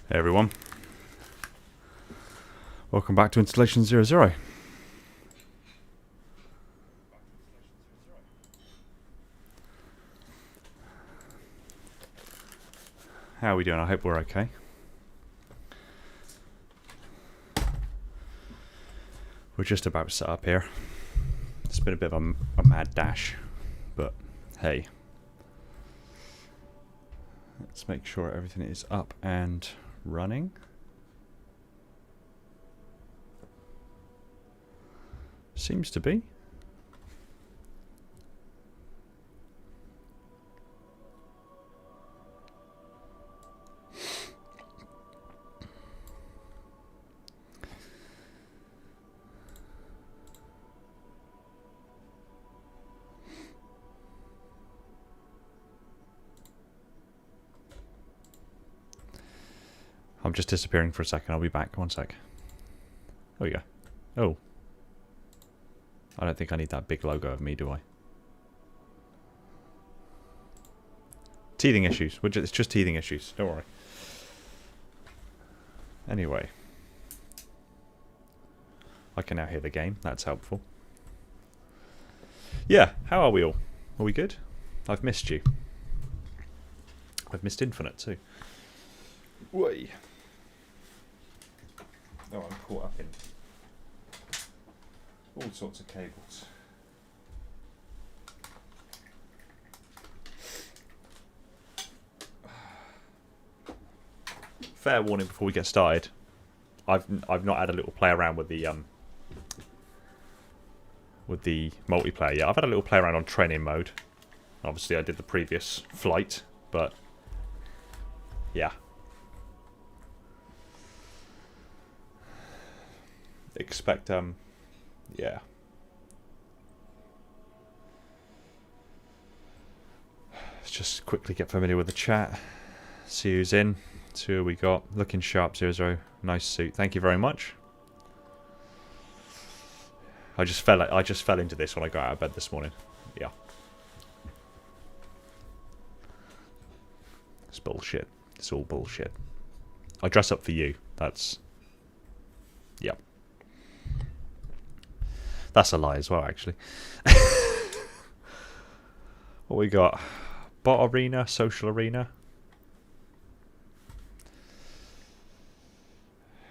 Hey everyone, welcome back to Installation00. How are we doing? I hope we're okay. We're just about to set up here. It's been a bit of a mad dash, but hey. Let's make sure everything is up and running. Seems to be. I'm just disappearing for a second. I'll be back. One sec. There we go. Oh. I don't think I need that big logo of me, do I? Teething issues. It's just teething issues. Don't worry. Anyway. I can now hear the game. That's helpful. Yeah. How are we all? Are we good? I've missed you. I've missed Infinite too. Way. Oh, I'm caught up in all sorts of cables. Fair warning before we get started. I've not had a little play around with the multiplayer yet. I've had a little play around on training mode. Obviously, I did the previous flight, but yeah. Expect yeah. Let's just quickly get familiar with the chat. See who's in. See who we got. Looking sharp, 00. Nice suit. Thank you very much. I just fell into this when I got out of bed this morning. Yeah. It's bullshit. It's all bullshit. I dress up for you. That's... Yep. That's a lie as well, actually. What we got? Bot arena, social arena.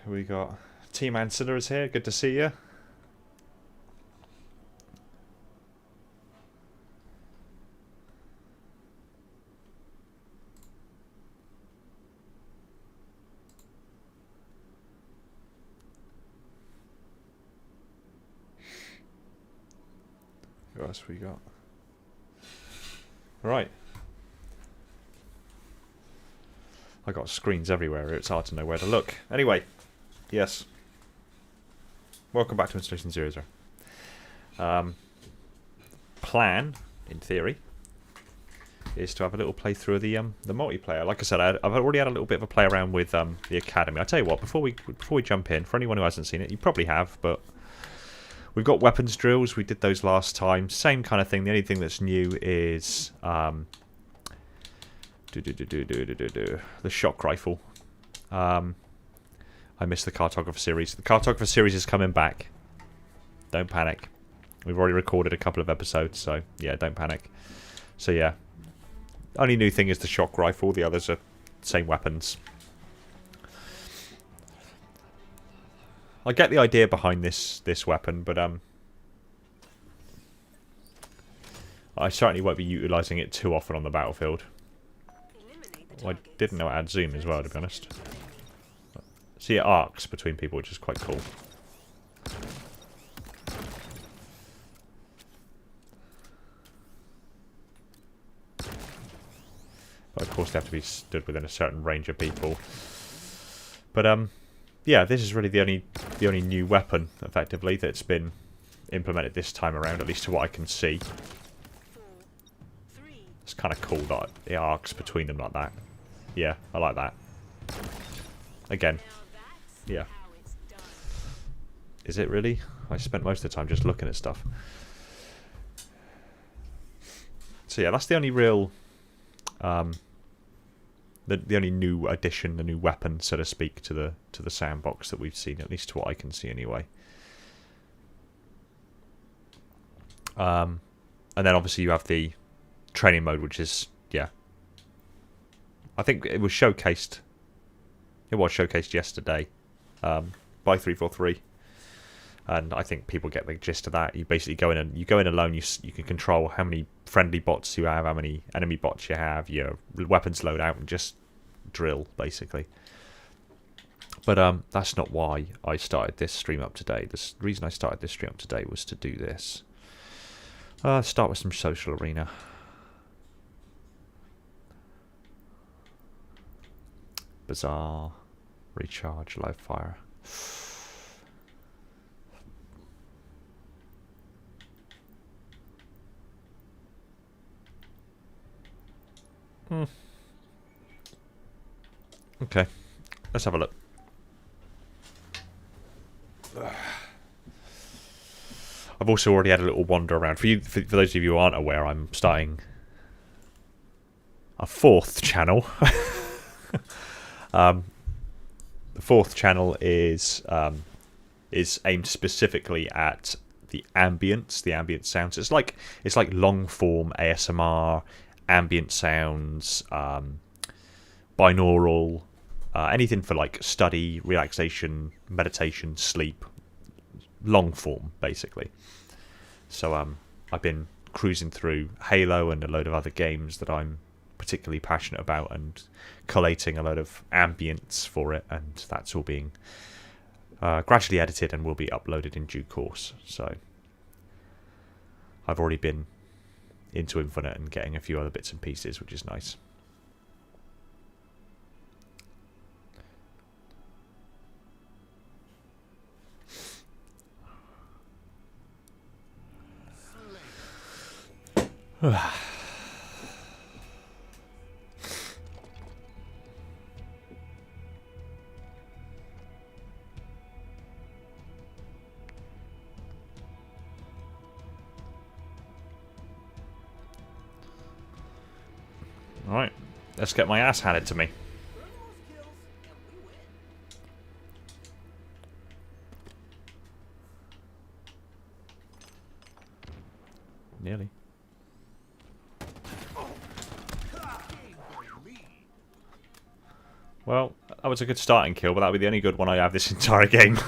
We got Team Ancilla is here. Good to see you. What else we got? Right. I got screens everywhere. It's hard to know where to look. Anyway, yes. Welcome back to Installation00. Plan, in theory, is to have a little playthrough of the multiplayer. Like I said, I've already had a little bit of a play around with the academy. I tell you what, before we jump in, for anyone who hasn't seen it, you probably have, but we've got weapons drills. We did those last time. Same kind of thing. The only thing that's new is the shock rifle. I missed the cartographer series. The cartographer series is coming back. Don't panic. We've already recorded a couple of episodes, so yeah, don't panic. So yeah, only new thing is the shock rifle. The others are same weapons. I get the idea behind this weapon, but I certainly won't be utilising it too often on the battlefield. Well, I didn't know it had zoom as well, to be honest. See, it arcs between people, which is quite cool. But of course, they have to be stood within a certain range of people. But yeah, this is really the only new weapon, effectively, that's been implemented this time around, at least to what I can see. It's kind of cool that it arcs between them like that. Yeah, I like that. Again, yeah. Is it really? I spent most of the time just looking at stuff. So yeah, that's the only real the only new addition, the new weapon, so to speak, to the sandbox that we've seen, at least to what I can see anyway. And then obviously you have the training mode, which is, yeah, I think it was showcased. It was showcased yesterday by 343, and I think people get the gist of that. You basically go in and you go in alone. You can control how many friendly bots you have, how many enemy bots you have, your weapons loadout, and just drill basically. But that's not why I started this stream up today. The reason I started this stream up today was to do this. Start with some social arena. Bazaar, recharge, live fire. Okay, let's have a look. I've also already had a little wander around. For those of you who aren't aware, I'm starting a 4th channel. The 4th channel is aimed specifically at the ambient sounds. It's like long form ASMR, ambient sounds, binaural, anything for like study, relaxation, meditation, sleep, long form basically. So I've been cruising through Halo and a load of other games that I'm particularly passionate about and collating a load of ambience for it, and that's all being gradually edited and will be uploaded in due course. So I've already been into Infinite and getting a few other bits and pieces, which is nice. Alright, let's get my ass handed to me. Nearly. Well, that was a good starting kill, but that'll be the only good one I have this entire game.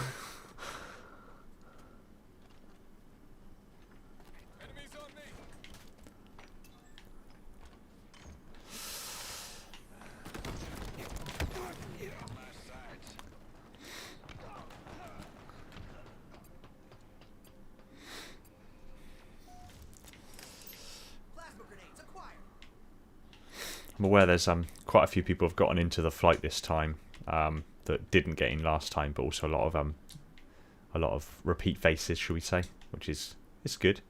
I'm aware there's quite a few people have gotten into the flight this time that didn't get in last time, but also a lot of repeat faces, shall we say, which is good.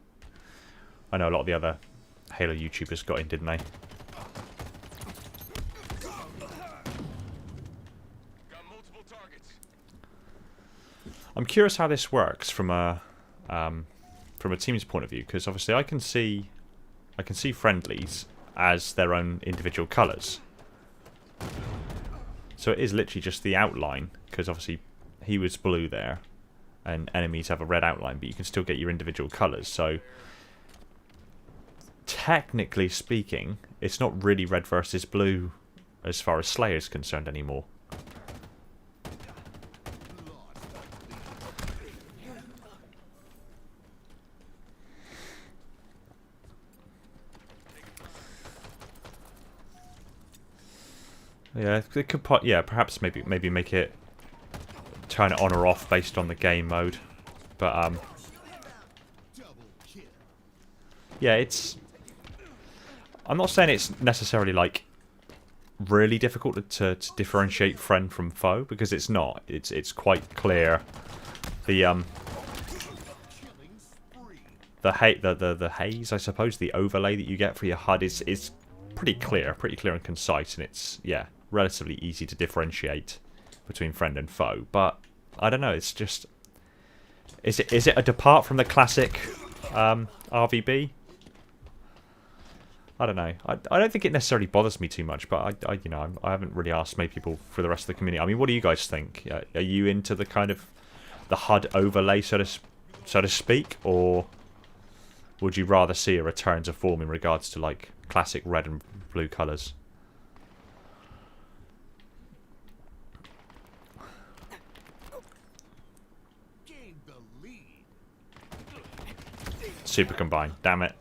I know a lot of the other Halo YouTubers got in, didn't they? I'm curious how this works from a team's point of view, because obviously I can see friendlies as their own individual colours. So it is literally just the outline, because obviously he was blue there, and enemies have a red outline, but you can still get your individual colours. So technically speaking, it's not really red versus blue as far as Slayer is concerned anymore. Yeah, it could. Yeah, perhaps maybe make it turn it on or off based on the game mode, but yeah, it's. I'm not saying it's necessarily like really difficult to differentiate friend from foe, because it's not. It's quite clear. The haze, I suppose, the overlay that you get for your HUD is pretty clear and concise, and it's relatively easy to differentiate between friend and foe. But I don't know, it's just, is it a depart from the classic RVB? I don't know. I don't think it necessarily bothers me too much, but I haven't really asked many people for the rest of the community. I mean, what do you guys think? Are you into the kind of the HUD overlay, so to speak, or would you rather see a return to form in regards to like classic red and blue colours? Super combine, damn it.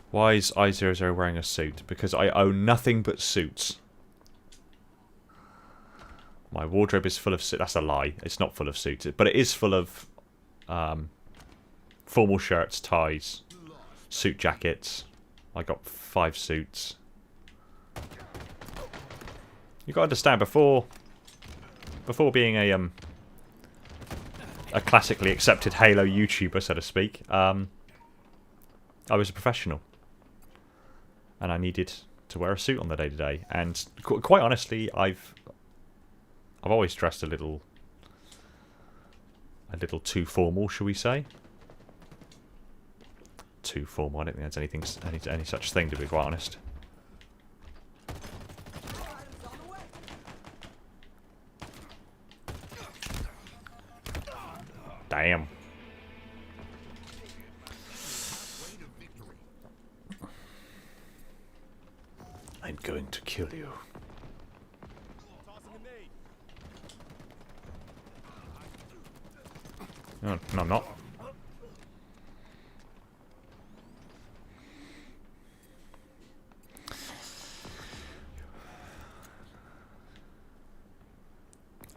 Why is I00 wearing a suit? Because I own nothing but suits. My wardrobe is full of suits. That's a lie. It's not full of suits. But it is full of formal shirts, ties, suit jackets. I got 5 suits. You got to understand, before being a classically accepted Halo YouTuber, so to speak, I was a professional. And I needed to wear a suit on the day-to-day. And quite honestly, I've always dressed a little too formal, shall we say? Too formal. I don't think there's any such thing, to be quite honest. Damn. I'm going to kill you. No, I'm not.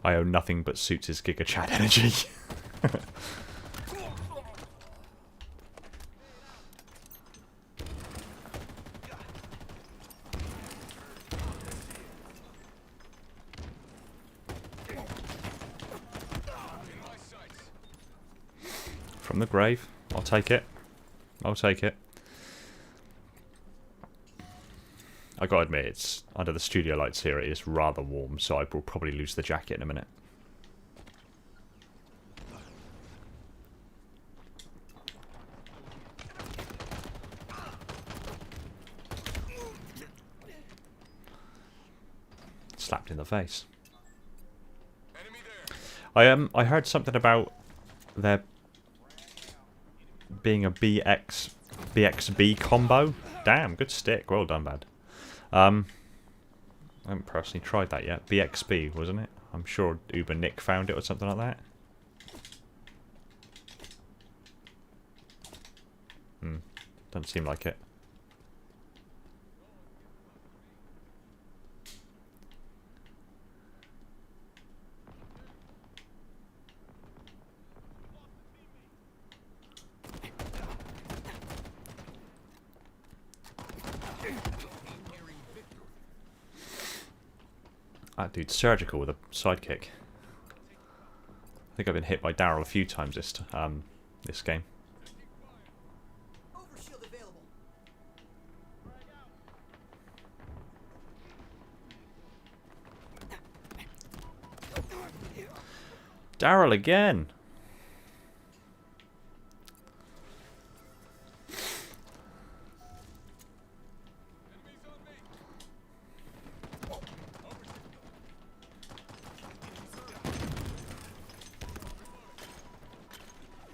I own nothing but suits' Giga Chad energy. From the grave. I'll take it. I'll take it. I gotta admit, it's under the studio lights here, it is rather warm, so I will probably lose the jacket in a minute. Slapped in the face. I heard something about there being a BXB combo. Damn, good stick. Well done, bad. I haven't personally tried that yet. BXB, wasn't it? I'm sure Uber Nick found it or something like that. Doesn't seem like it. That dude's surgical with a sidekick. I think I've been hit by Daryl a few times this game. Daryl again.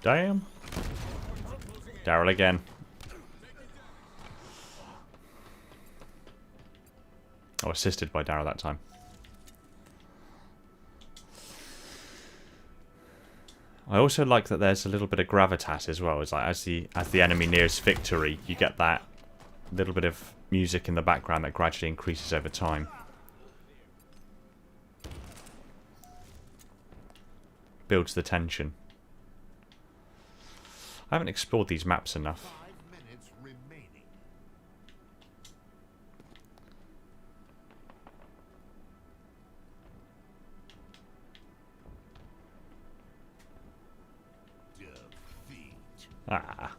Damn. Daryl again. Oh, assisted by Daryl that time. I also like that there's a little bit of gravitas as well. It's like as the enemy nears victory, you get that little bit of music in the background that gradually increases over time. Builds the tension. I haven't explored these maps enough. Ah.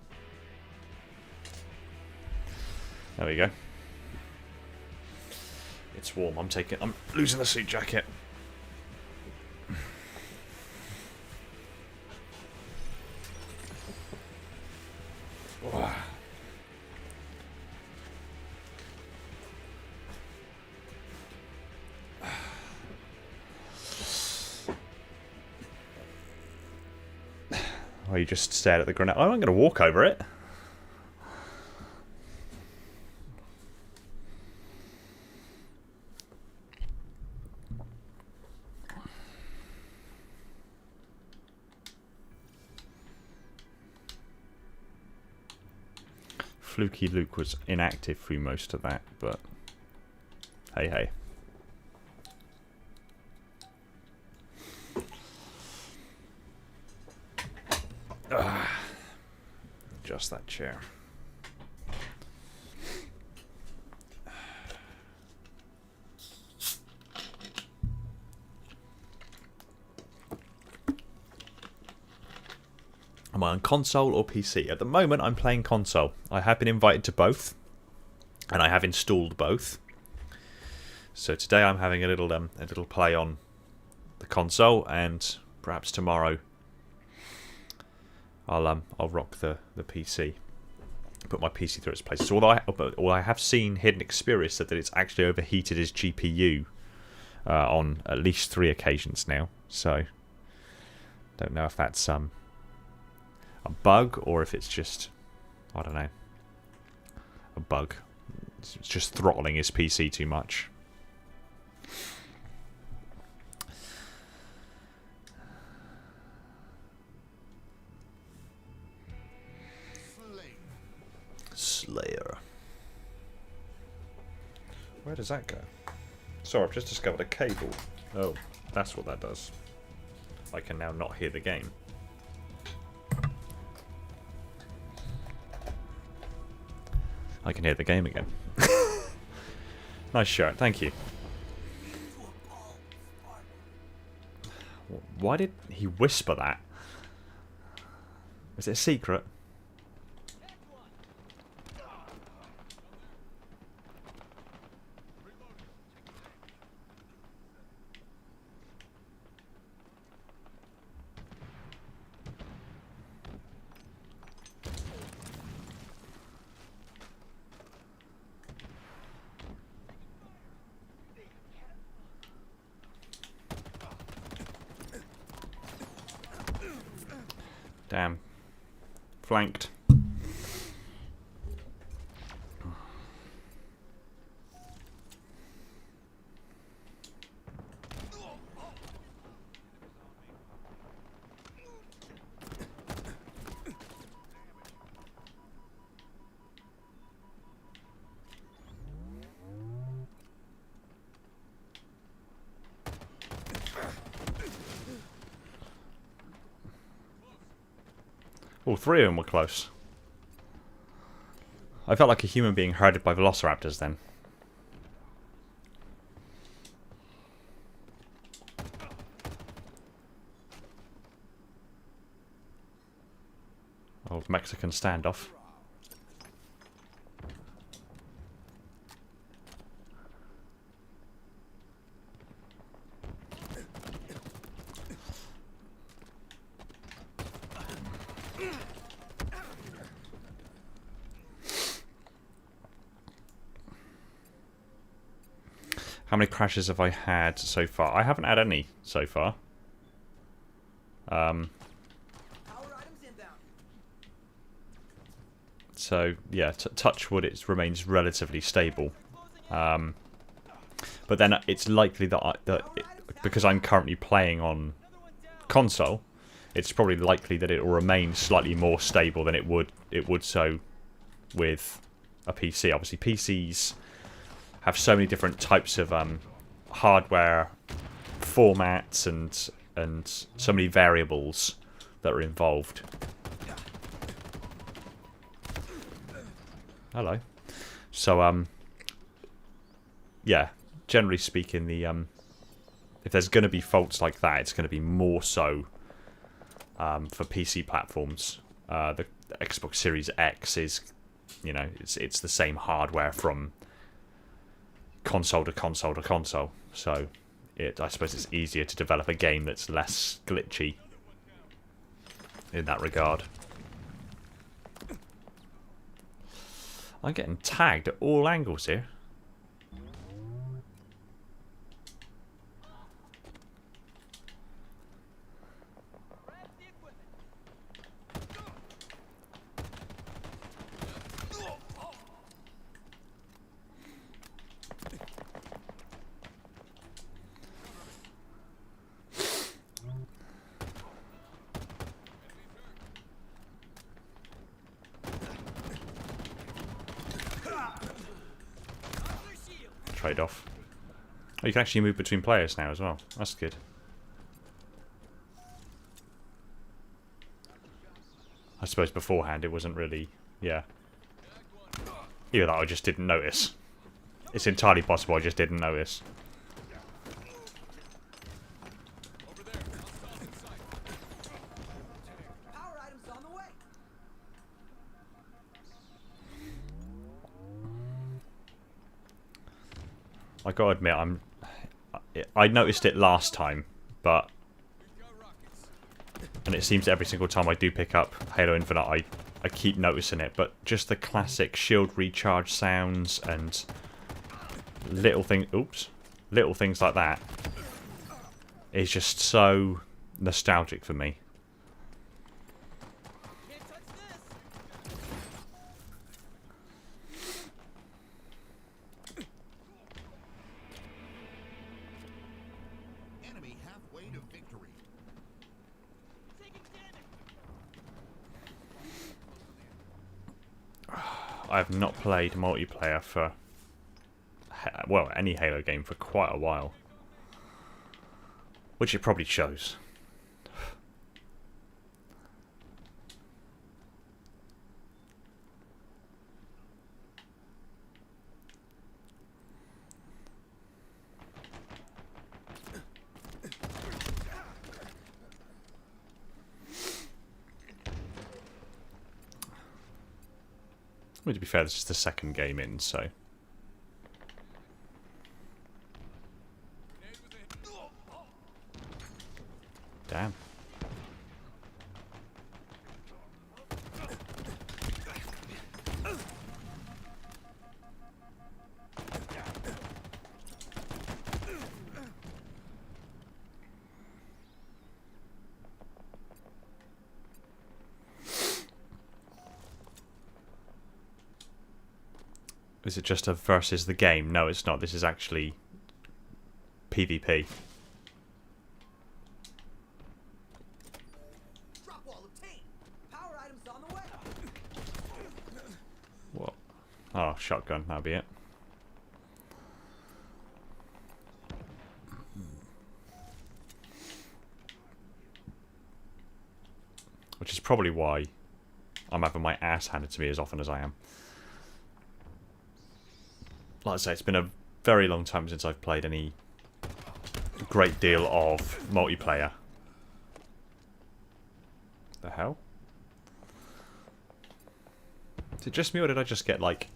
There we go. It's warm. I'm losing the suit jacket. Or you just stared at the grenade. Oh, I'm going to walk over it. Fluky Luke was inactive through most of that, but hey hey. Just that chair. Am I on console or PC? At the moment, I'm playing console. I have been invited to both, and I have installed both. So today I'm having a little play on the console, and perhaps tomorrow I'll rock the PC, put my PC through its paces. So although I have seen Hidden Experience said that it's actually overheated his GPU on at least 3 occasions now. So don't know if that's a bug or if it's just, I don't know, a bug. It's just throttling his PC too much. Slayer. Where does that go? Sorry, I've just discovered a cable. Oh, that's what that does. I can now not hear the game. I can hear the game again. Nice shirt, thank you. Why did he whisper that? Is it a secret? Damn. Flanked. All 3 of them were close. I felt like a human being herded by velociraptors then. Old Mexican standoff. How many crashes have I had so far? I haven't had any so far. So yeah, touch wood, it remains relatively stable. But then it's likely that because I'm currently playing on console, it's probably likely that it will remain slightly more stable than it would so with a PC. Obviously, PCs have so many different types of hardware formats and so many variables that are involved. Hello. So yeah, generally speaking, the if there's going to be faults like that, it's going to be more so for PC platforms. The Xbox Series X is, you know, it's the same hardware from console to console to console, so I suppose it's easier to develop a game that's less glitchy in that regard. I'm getting tagged at all angles here. trade-off. Oh, you can actually move between players now as well. That's good. I suppose beforehand it wasn't really... Yeah. Either that I just didn't notice. It's entirely possible I just didn't notice. I gotta admit, I noticed it last time, but... And it seems every single time I do pick up Halo Infinite, I keep noticing it, but just the classic shield recharge sounds and little things like that is just so nostalgic for me. Enemy halfway to victory. I have not played multiplayer for, well, any Halo game for quite a while. Which it probably shows. I mean, to be fair, this is the second game in, so... Damn. Is it just a versus the game? No, it's not. This is actually PvP. What? Oh, shotgun. That'll be it. Which is probably why I'm having my ass handed to me as often as I am. Like I say, it's been a very long time since I've played any great deal of multiplayer. The hell? Is it just me, or did I just get, like,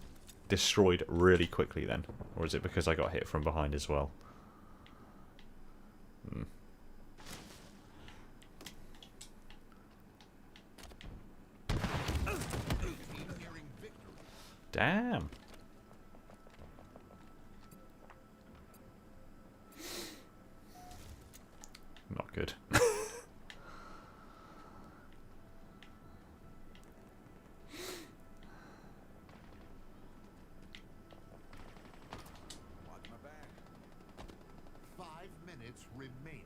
destroyed really quickly then? Or is it because I got hit from behind as well? Hmm. Damn. Not good. Watch my back. 5 minutes remaining.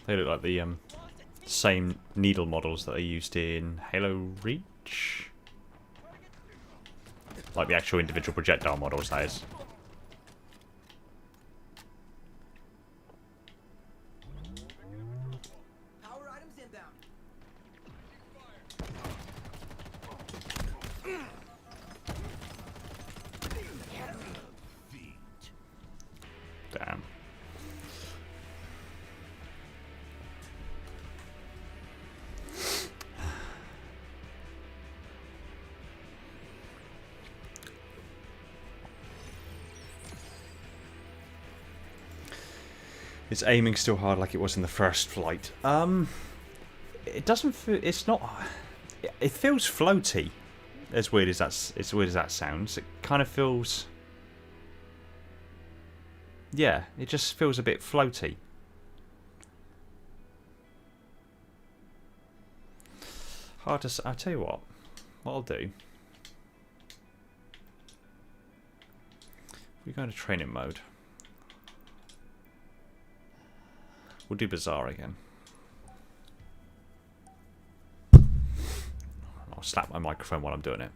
They look like the same needle models that they used in Halo Reach. Like the actual individual projectile models, that is. Power items inbound. Damn. Is aiming still hard like it was in the first flight? It doesn't feel... It's not... It feels floaty. as weird as that sounds, it kind of feels. Yeah, it just feels a bit floaty. Hard to. I'll tell you what I'll do. If we go into training mode, we'll do Bazaar again. I'll slap my microphone while I'm doing it.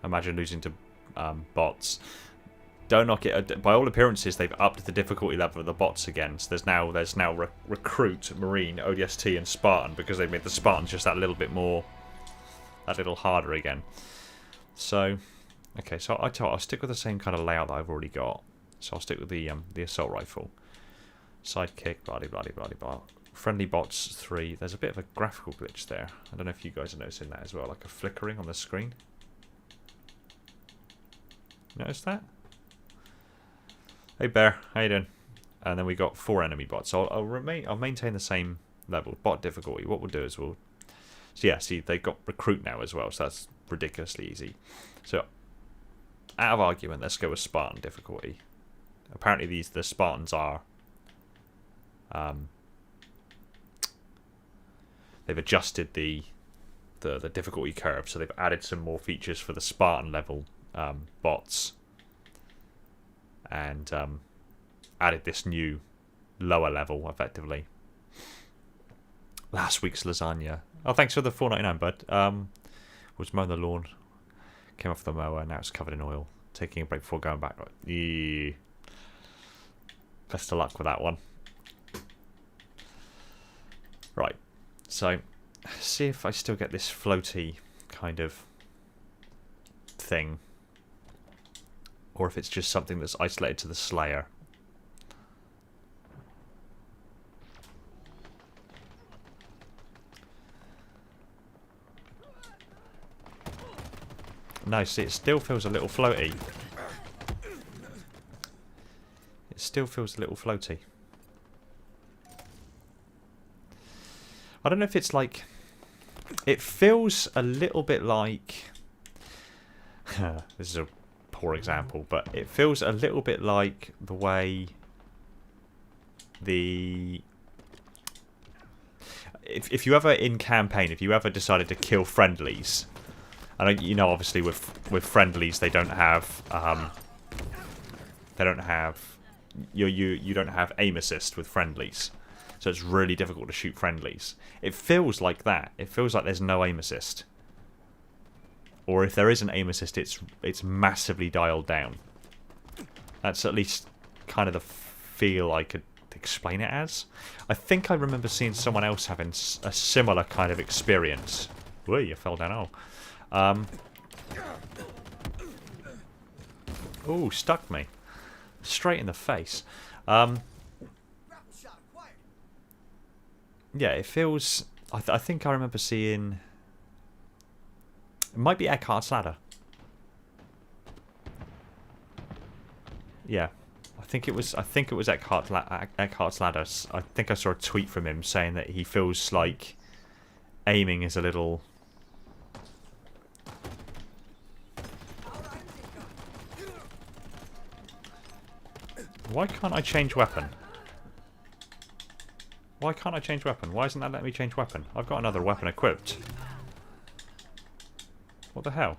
Imagine losing to bots. Don't knock it. By all appearances, they've upped the difficulty level of the bots again. So there's now Recruit, Marine, ODST, and Spartan, because they've made the Spartans just that little bit more, that little harder again. So, okay, so I'll stick with the same kind of layout that I've already got. So I'll stick with the assault rifle, sidekick, blah blah blah blah blah. Friendly bots 3. There's a bit of a graphical glitch there. I don't know if you guys are noticing that as well, like a flickering on the screen. Notice that? Hey Bear, how you doing? And then we got 4 enemy bots. So I'll maintain the same level. Bot difficulty. What we'll do is so yeah, see they've got recruit now as well, so that's ridiculously easy. So out of argument, let's go with Spartan difficulty. Apparently the Spartans are they've adjusted the difficulty curve, so they've added some more features for the Spartan level bots. And added this new lower level, effectively. Last week's lasagna. Oh, thanks for the $4.99, bud. Was mowing the lawn. Came off the mower, now it's covered in oil. Taking a break before going back. Yeah. Best of luck with that one. Right, so see if I still get this floaty kind of thing. Or if it's just something that's isolated to the Slayer. No, see, it still feels a little floaty. It still feels a little floaty. I don't know if it's like... It feels a little bit like... This is a poor example, but it feels a little bit like the way the... If you ever in campaign, if you ever decided to kill friendlies, and you know, obviously with friendlies they don't have you don't have aim assist with friendlies, so it's really difficult to shoot friendlies. It feels like that. It feels like there's no aim assist. Or if there is an aim assist, it's massively dialed down. That's at least kind of the feel I could explain it as. I think I remember seeing someone else having a similar kind of experience. Whoa, you fell down. Ooh, stuck me. Straight in the face. Yeah, it feels... I think I remember seeing... It might be Eckhart's Ladder. Yeah, I think it was Eckhart's Ladder. I think I saw a tweet from him saying that he feels like aiming is a little... Why can't I change weapon? Why can't I change weapon? Why isn't that letting me change weapon? I've got another weapon equipped. What the hell?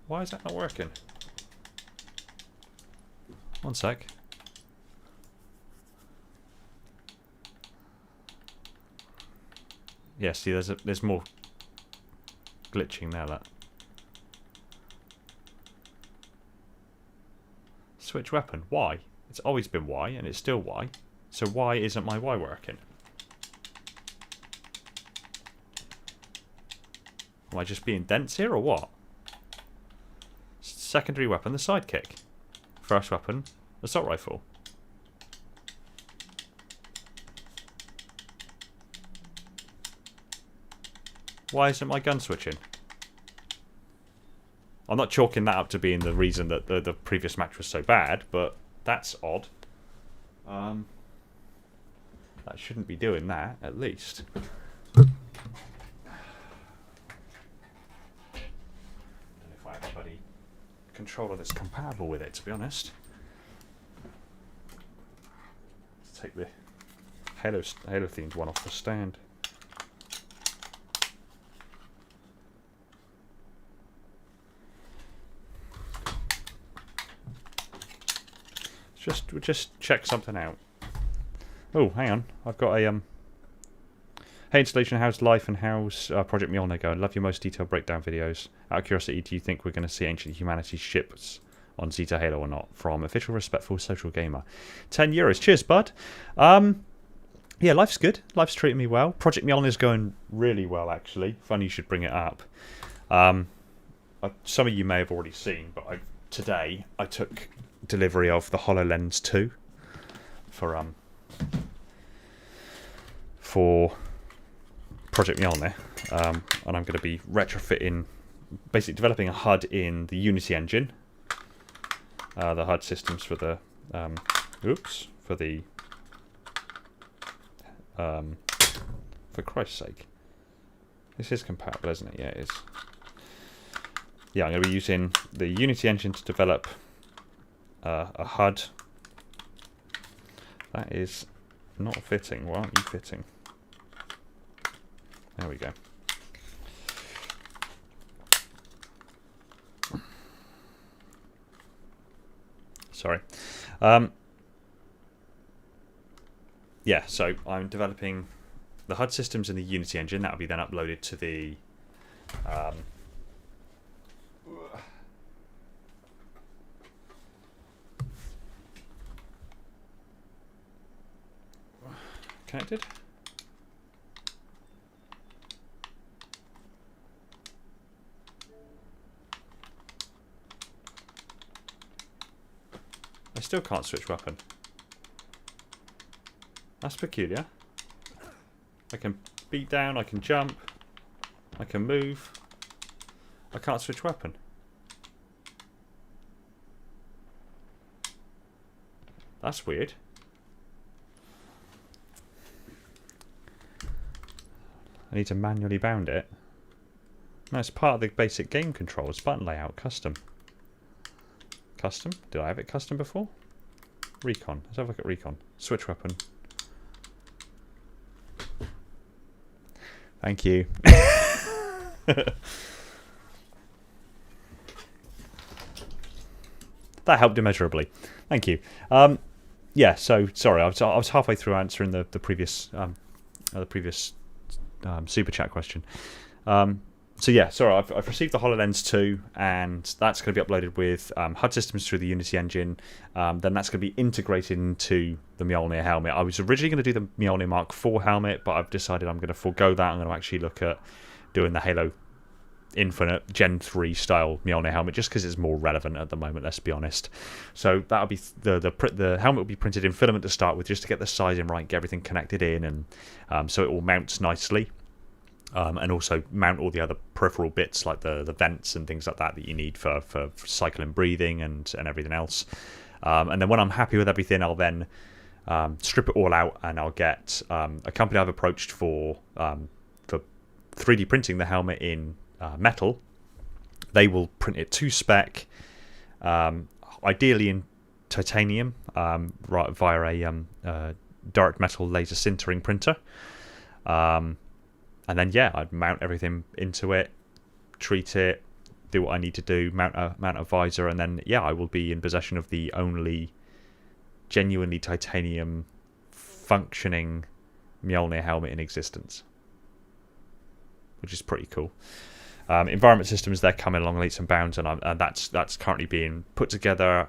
Why is that not working? One sec. Yeah, see, there's more glitching now. That switch weapon. Why? It's always been Y, and it's still Y. So why isn't my Y working? Am I just being dense here, or what? Secondary weapon, the sidekick. First weapon, assault rifle. Why isn't my gun switching? I'm not chalking that up to being the reason that the previous match was so bad, but that's odd. That shouldn't be doing that, at least. I don't know if I have a bloody controller that's compatible with it, to be honest. Let's take the Halo themed one off the stand. We'll just check something out. Oh, hang on. I've got a Hey Installation, how's life and how's Project Mjolnir going? Love your most detailed breakdown videos. Out of curiosity, do you think we're going to see Ancient Humanity ships on Zeta Halo or not? From Official Respectful Social Gamer. €10. Cheers, bud. Yeah, life's good. Life's treating me well. Project Mjolnir's going really well, actually. Funny you should bring it up. Some of you may have already seen, but today I took delivery of the HoloLens 2 for Project Mjolnir, and I'm going to be retrofitting, basically developing a HUD in the Unity engine, the HUD systems for the for Christ's sake, this is compatible, isn't it? Yeah, it is. Yeah, I'm going to be using the Unity engine to develop a HUD. That is not fitting. Why aren't you fitting? There we go. Sorry. Yeah, so I'm developing the HUD systems in the Unity engine. That will be then uploaded to the connected. I still can't switch weapon. That's peculiar. I can beat down, I can jump, I can move. I can't switch weapon. That's weird. I need to manually bound it. No, it's part of the basic game controls. Button layout, custom. Custom? Did I have it custom before? Recon. Let's have a look at Recon. Switch weapon. Thank you. That helped immeasurably. Thank you. Yeah, so sorry, I was halfway through answering the previous super chat question. So yeah, sorry, I've received the HoloLens 2, and that's going to be uploaded with HUD systems through the Unity engine. Then that's going to be integrated into the Mjolnir helmet. I was originally going to do the Mjolnir Mark IV helmet, but I've decided I'm going to forego that. I'm going to actually look at doing the Halo Infinite Gen 3 style Mjolnir helmet, just because it's more relevant at the moment, let's be honest. So that'll be the helmet will be printed in filament to start with, just to get the sizing right, get everything connected in, and so it all mounts nicely. And also mount all the other peripheral bits like the vents and things like that you need for cycle and breathing and everything else. And then when I'm happy with everything, I'll then strip it all out, and I'll get a company I've approached for 3D printing the helmet in metal. They will print it to spec, ideally in titanium, right, via a direct metal laser sintering printer. And then, yeah, I'd mount everything into it, treat it, do what I need to do, mount a visor, and then, yeah, I will be in possession of the only genuinely titanium functioning Mjolnir helmet in existence, which is pretty cool. Environment systems, they're coming along leaps and bounds, and that's currently being put together.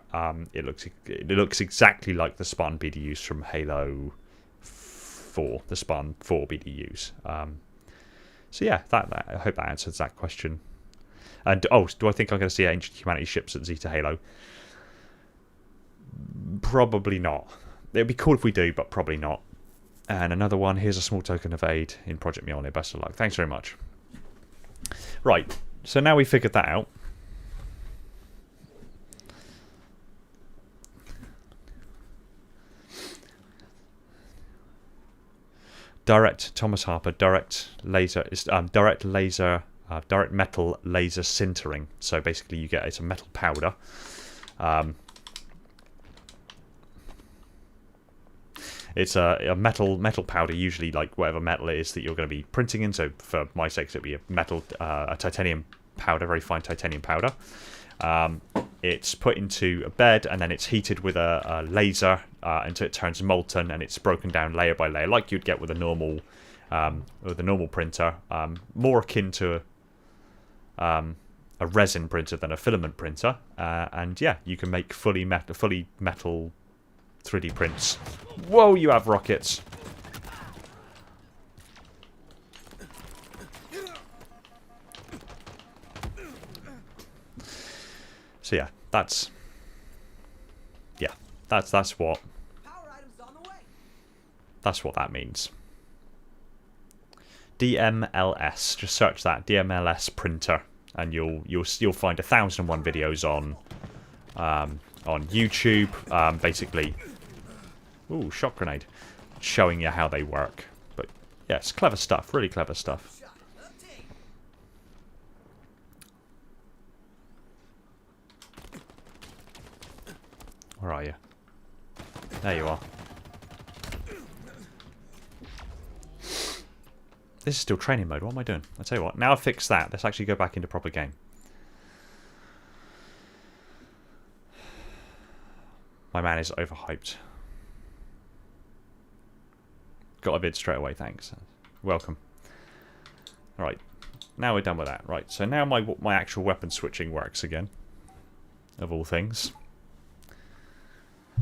It looks exactly like the Spartan BDUs from Halo 4, the Spartan 4 BDUs. So yeah, I hope that answers that question. And do I think I'm going to see Ancient Humanity ships at Zeta Halo? Probably not. It'd be cool if we do, but probably not. And another one, here's a small token of aid in Project Mjolnir. Best of luck. Thanks very much. Right, so now we figured that out. Thomas Harper, direct laser, direct metal laser sintering. So basically, it's a metal powder. It's a metal powder, usually like whatever metal it is that you're going to be printing in. So for my sake, it'll be a titanium powder, very fine titanium powder. It's put into a bed and then it's heated with a laser until it turns molten, and it's broken down layer by layer, like you'd get with a normal printer. More akin to a resin printer than a filament printer. And yeah, you can make fully metal 3D prints. Whoa, you have rockets. So yeah, that's what that means. DMLS. Just search that DMLS printer, and you'll find 1001 videos on YouTube. Basically, ooh, shot grenade, showing you how they work. But yes, clever stuff. Really clever stuff. Where are you? There you are. This is still training mode. What am I doing? I'll tell you what. Now I've fixed that. Let's actually go back into proper game. My man is overhyped. Got a vid straight away, thanks. Welcome. Alright. Now we're done with that. Right, so now my actual weapon switching works again. Of all things.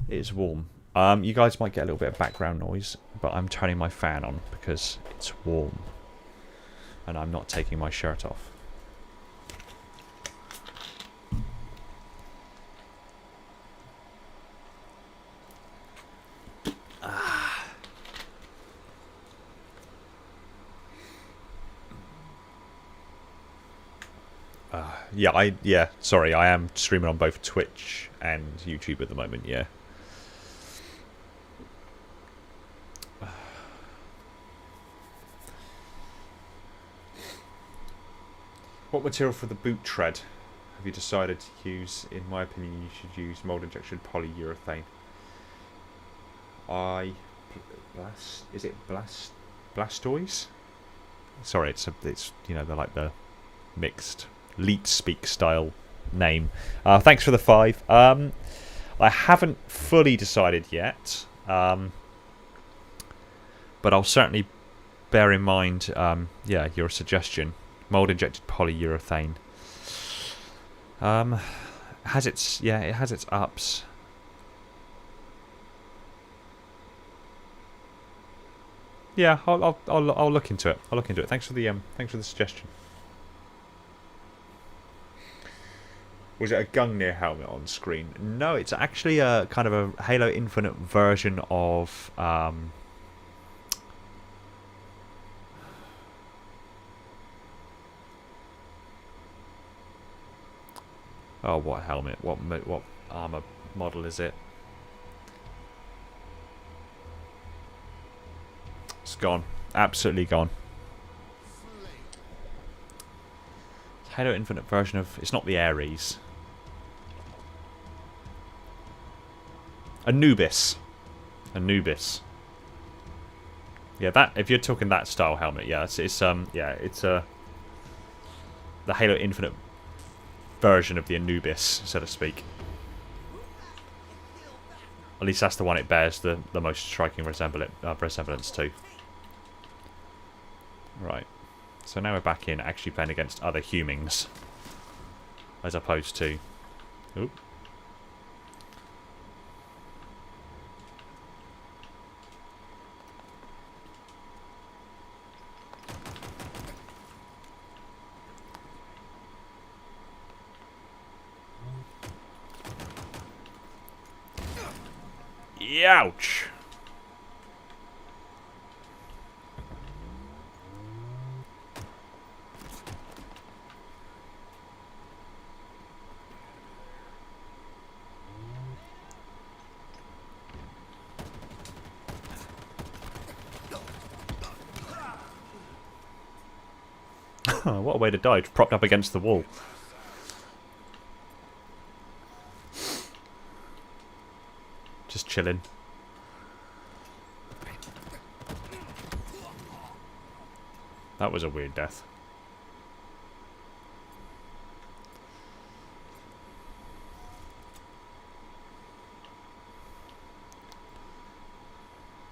It is warm. You guys might get a little bit of background noise, but I'm turning my fan on because it's warm. And I'm not taking my shirt off. Sorry, I am streaming on both Twitch and YouTube at the moment, yeah. What material for the boot tread have you decided to use? In my opinion, you should use mold injection polyurethane. Is it Blastoise? Sorry, it's they're like the mixed Leet Speak style name. Thanks for the 5. I haven't fully decided yet, but I'll certainly bear in mind your suggestion. Mold injected polyurethane. It has its ups. Yeah, I'll look into it. Thanks for the suggestion. Was it a Gungnir helmet on screen? No, it's actually a kind of a Halo Infinite version of oh, what helmet? What armor model is it? It's gone. Absolutely gone. Halo Infinite version of... It's not the Ares. Anubis. Yeah, that. If you're talking that style helmet, yeah, it's the Halo Infinite version of the Anubis, so to speak. At least that's the one it bears the most striking resemblance to. Right. So now we're back in actually playing against other humans. As opposed to... Oop. Ouch! What a way to die, propped up against the wall. Just chilling. That was a weird death.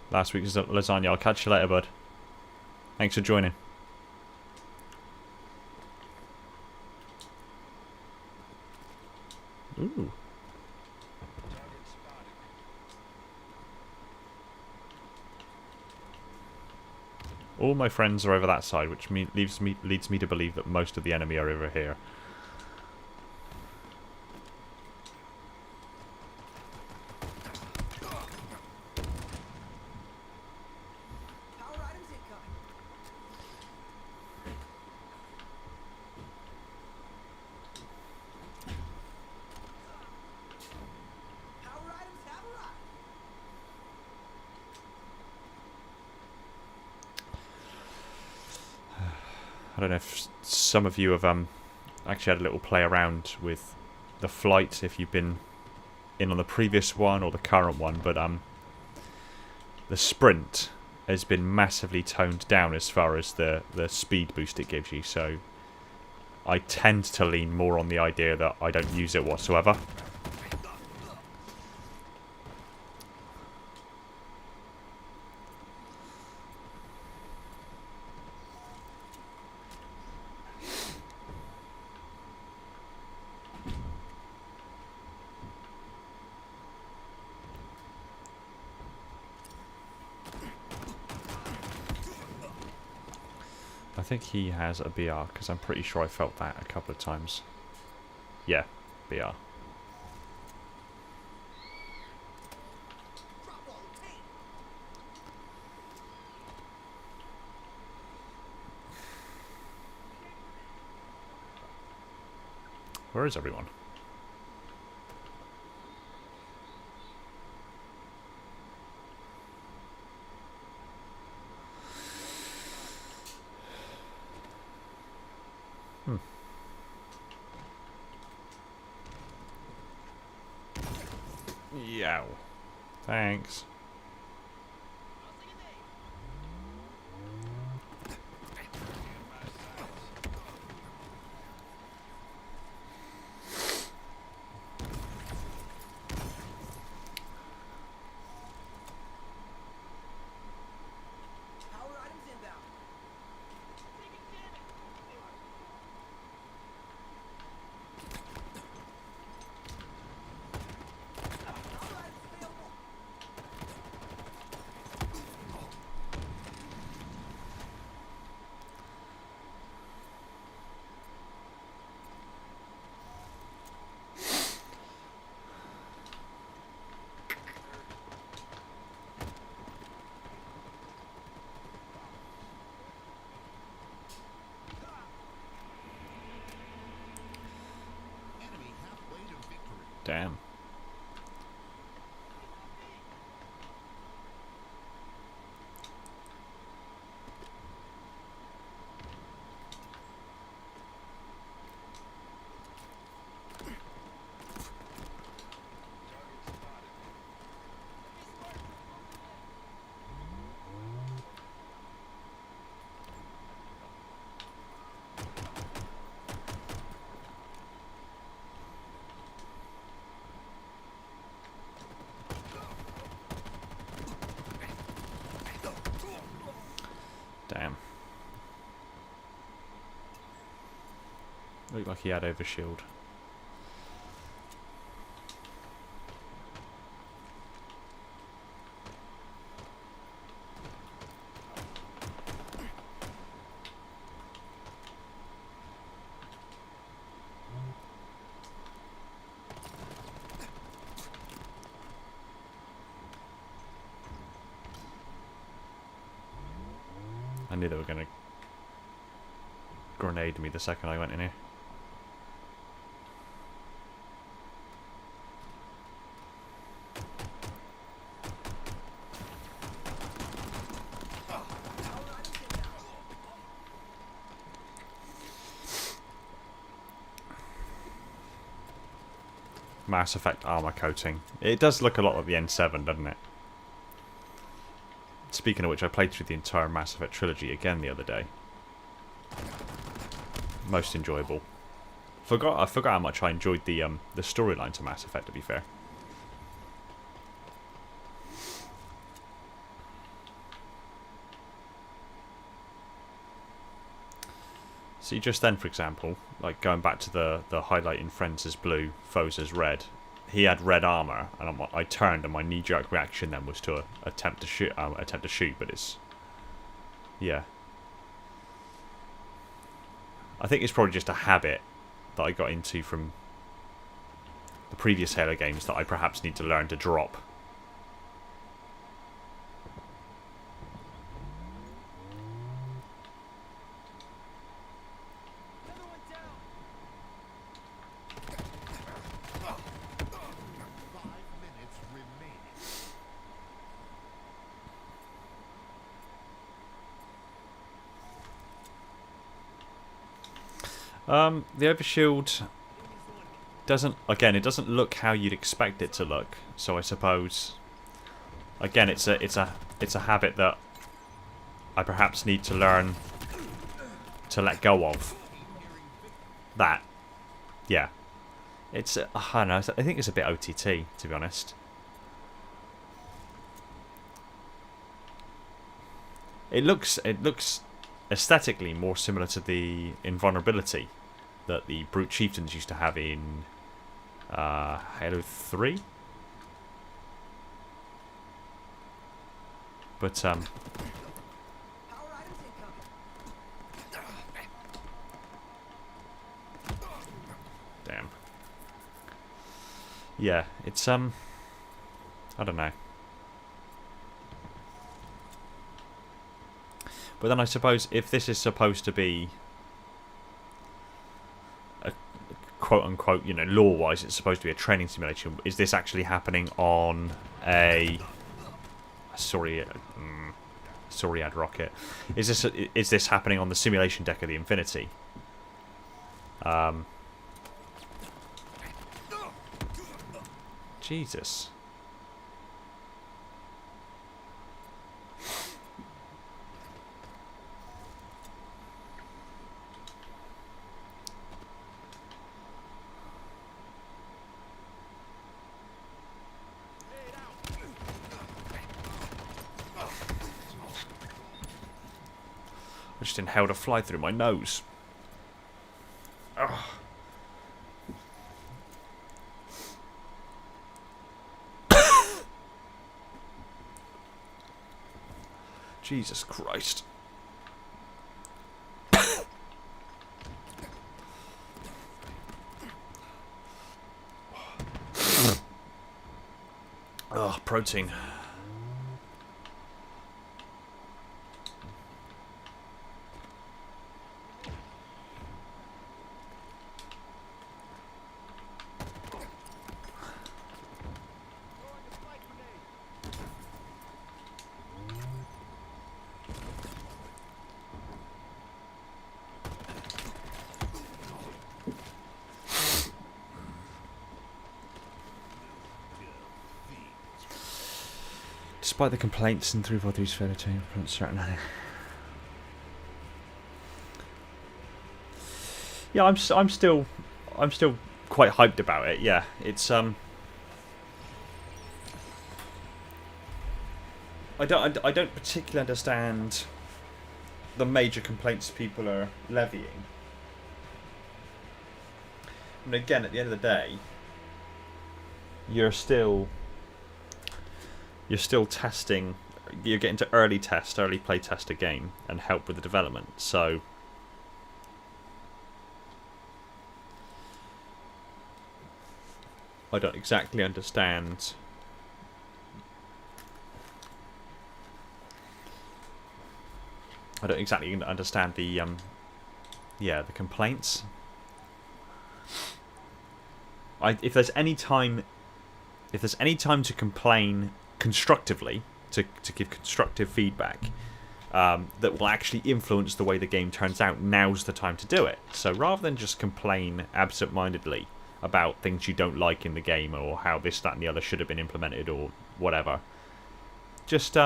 Last week's lasagna. I'll catch you later, bud. Thanks for joining. Ooh. All my friends are over that side, which leads me to believe that most of the enemy are over here. I don't know if some of you have actually had a little play around with the flight, if you've been in on the previous one or the current one, but the sprint has been massively toned down as far as the speed boost it gives you, so I tend to lean more on the idea that I don't use it whatsoever. I think he has a BR, because I'm pretty sure I felt that a couple of times. Yeah, BR. Where is everyone? Yow. Thanks. Damn. Damn. Looked like he had overshield. I knew they were going to grenade me the second I went in here. Mass Effect armor coating. It does look a lot like the N7, doesn't it? Speaking of which, I played through the entire Mass Effect trilogy again the other day. Most enjoyable. I forgot how much I enjoyed the storyline to Mass Effect, to be fair. See, just then, for example, like going back to the highlight in Friends as blue, foes as red. He had red armor, and I turned, and my knee-jerk reaction then was to attempt to shoot. But it's, yeah. I think it's probably just a habit that I got into from the previous Halo games that I perhaps need to learn to drop. The overshield doesn't, again, it doesn't look how you'd expect it to look. So I suppose, again, it's a habit that I perhaps need to learn to let go of. That, yeah, it's I don't know. I think it's a bit OTT, to be honest. It looks aesthetically more similar to the invulnerability that the Brute Chieftains used to have in Halo 3. But, damn. Yeah, it's, I don't know. But then I suppose if this is supposed to be a quote-unquote, you know, lore-wise, it's supposed to be a training simulation, is this actually happening on a Soriad rocket? Is this happening on the simulation deck of the Infinity? Jesus. I just inhaled a fly through my nose. Ugh. Jesus Christ. Oh, protein. Despite the complaints in 343's failure to implement certain... Yeah, I'm still quite hyped about it. Yeah, it's I don't particularly understand the major complaints people are levying. And again, at the end of the day, you're still testing, you're getting to early play test a game and help with the development. So I don't exactly understand the the complaints. If there's any time to complain constructively, to give constructive feedback that will actually influence the way the game turns out, now's the time to do it. So rather than just complain absent-mindedly about things you don't like in the game, or how this, that, and the other should have been implemented, or whatever. Just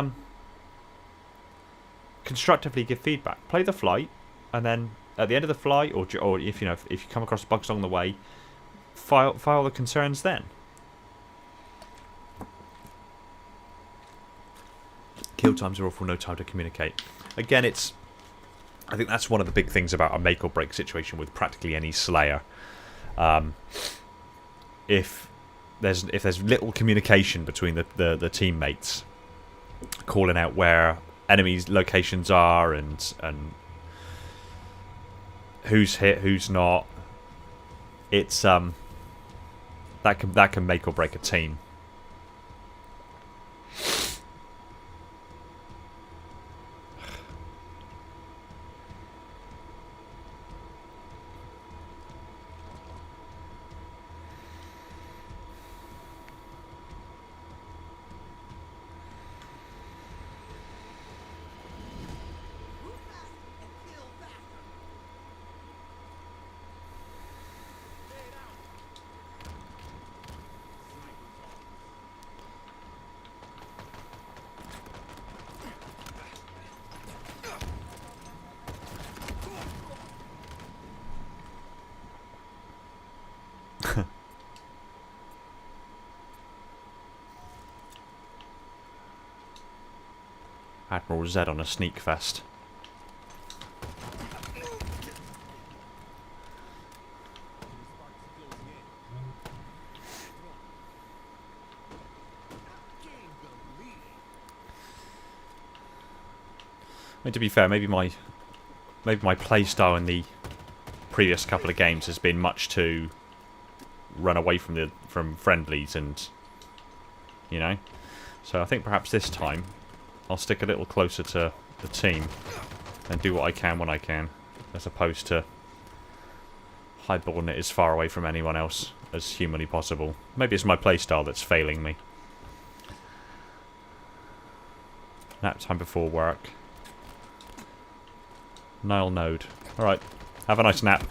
constructively give feedback. Play the flight, and then at the end of the flight, or if if you come across bugs along the way, file the concerns then. Kill times are awful, no time to communicate. Again, I think that's one of the big things about a make or break situation with practically any Slayer. If there's little communication between the teammates, calling out where enemies' locations are and who's hit, who's not, it's that can make or break a team. Admiral Z on a sneak fest. I mean, to be fair, maybe my playstyle in the previous couple of games has been much to run away from friendlies, and so I think perhaps this time I'll stick a little closer to the team and do what I can when I can, as opposed to highballing it as far away from anyone else as humanly possible. Maybe it's my playstyle that's failing me. Nap time before work. Nile node. Alright, have a nice nap.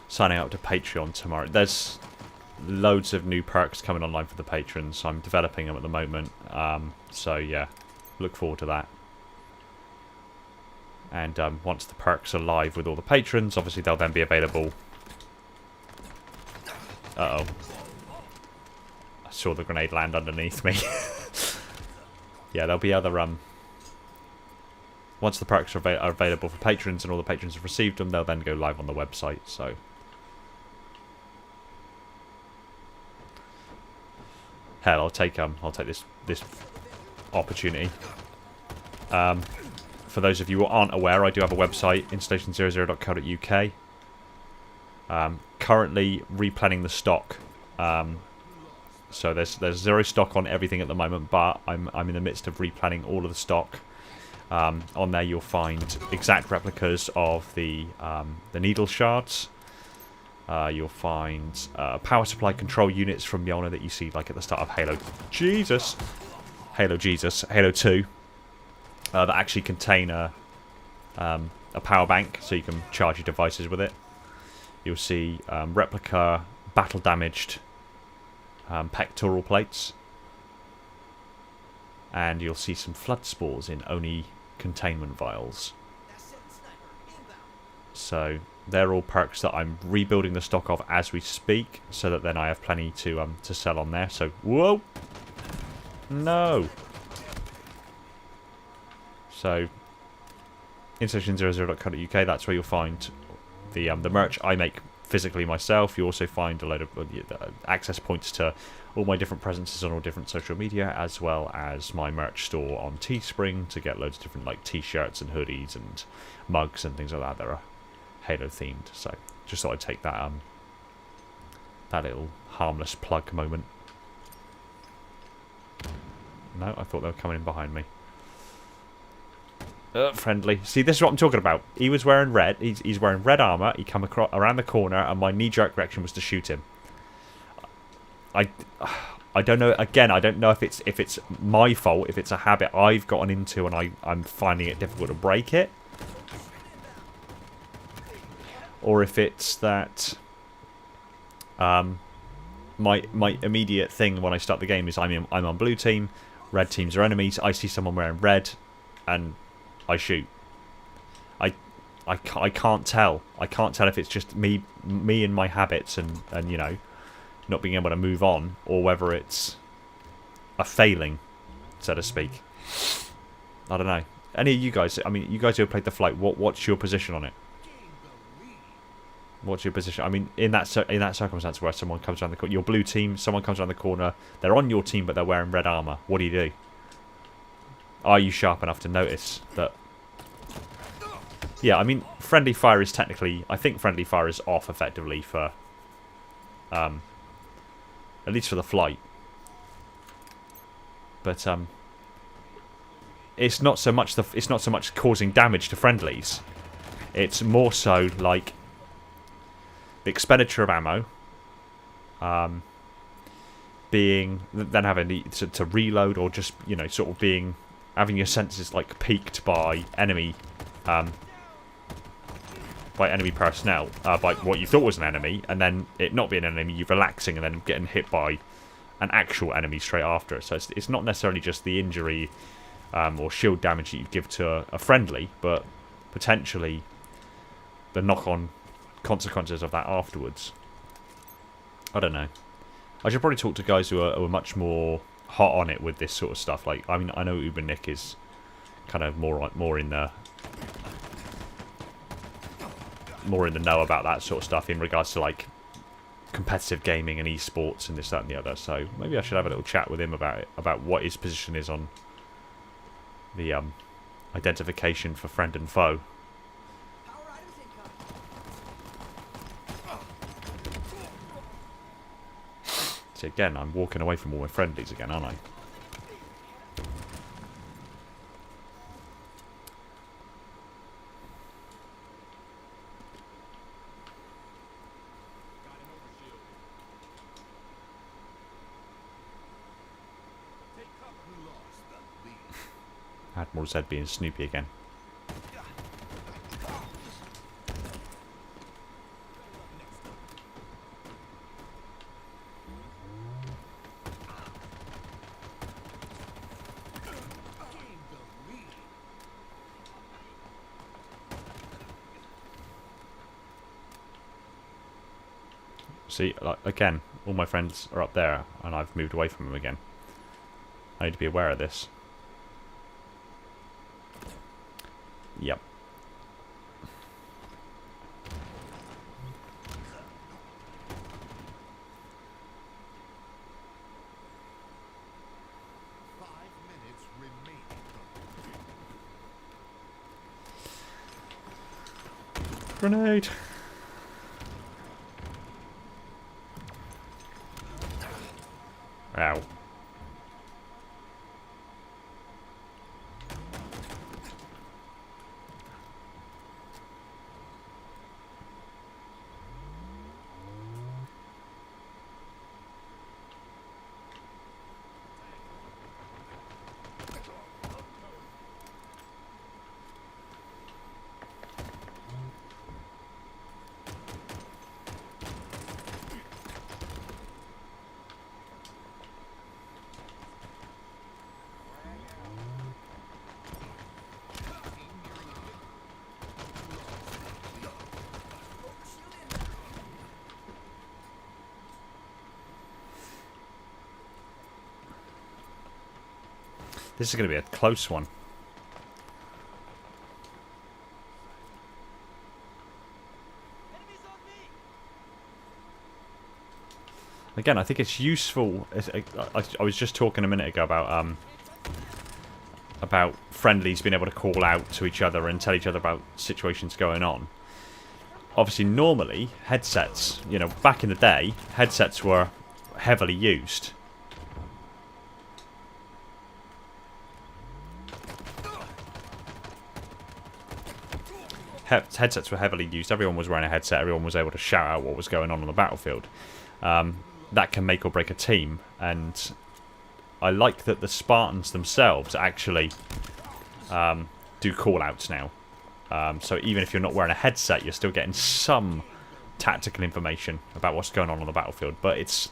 Signing up to Patreon tomorrow. There's loads of new perks coming online for the patrons. I'm developing them at the moment. So yeah, look forward to that. And once the perks are live with all the patrons, obviously they'll then be available. Uh-oh. I saw the grenade land underneath me. Yeah, there'll be other... Once the perks are available for patrons and all the patrons have received them, they'll then go live on the website, so... Hell, I'll take this opportunity. For those of you who aren't aware, I do have a website, installation00.co.uk. Currently replanning the stock. So there's zero stock on everything at the moment, but I'm in the midst of replanning all of the stock. On there you'll find exact replicas of the needle shards. You'll find power supply control units from Mjolnir that you see like at the start of Halo 2, that actually contain a power bank, so you can charge your devices with it. You'll see replica battle damaged pectoral plates, and you'll see some flood spores in Oni containment vials. So they're all perks that I'm rebuilding the stock of as we speak, so that then I have plenty to sell on there. So whoa, no. So installation00.co.uk, that's where you'll find the merch I make physically myself. You also find a load of access points to all my different presences on all different social media, as well as my merch store on Teespring to get loads of different like t-shirts and hoodies and mugs and things like that that are Halo themed. So just thought I'd take that that little harmless plug moment. No, I thought they were coming in behind me. Friendly. See, this is what I'm talking about. He was wearing red. He's wearing red armor. He come across around the corner, and my knee-jerk reaction was to shoot him. I don't know. Again, I don't know if it's my fault, if it's a habit I've gotten into, and I'm finding it difficult to break it, or if it's that my immediate thing when I start the game is I'm on blue team, red teams are enemies. I see someone wearing red, and I shoot. I can't tell. I can't tell if it's just me and my habits and you know, not being able to move on, or whether it's a failing, so to speak. I don't know. Any of you guys? I mean, you guys who have played the flight. What's your position on it? What's your position? I mean, in that circumstance where someone comes around the corner, your blue team, someone comes around the corner, they're on your team but they're wearing red armor. What do you do? Are you sharp enough to notice that? Yeah, I mean, friendly fire is technically... I think friendly fire is off effectively for... at least for the flight. But, it's not so much causing damage to friendlies. It's more so, like, the expenditure of ammo, being... then having to reload, or just, you know, sort of being... having your senses, like, peaked by enemy... by enemy personnel, by what you thought was an enemy, and then it not being an enemy, you relaxing, and then getting hit by an actual enemy straight after. So it's not necessarily just the injury or shield damage that you give to a friendly, but potentially the knock-on consequences of that afterwards. I don't know. I should probably talk to guys who are much more hot on it with this sort of stuff. Like, I mean, I know Uber Nick is kind of more in the know about that sort of stuff in regards to, like, competitive gaming and esports and this, that and the other. So maybe I should have a little chat with him about it, about what his position is on the identification for friend and foe. See, again, I'm walking away from all my friendlies again, aren't I? Admiral Z being Snoopy again. See, like, again, all my friends are up there, and I've moved away from them again. I need to be aware of this. Yep. Grenade! Ow. This is going to be a close one. Again, I think it's useful. I was just talking a minute ago about friendlies being able to call out to each other and tell each other about situations going on. Obviously, normally, headsets, you know, back in the day, headsets were heavily used. Headsets were heavily used. Everyone was wearing a headset. Everyone was able to shout out what was going on the battlefield. That can make or break a team. And I like that the Spartans themselves actually do call-outs now. So even if you're not wearing a headset, you're still getting some tactical information about what's going on the battlefield. But it's...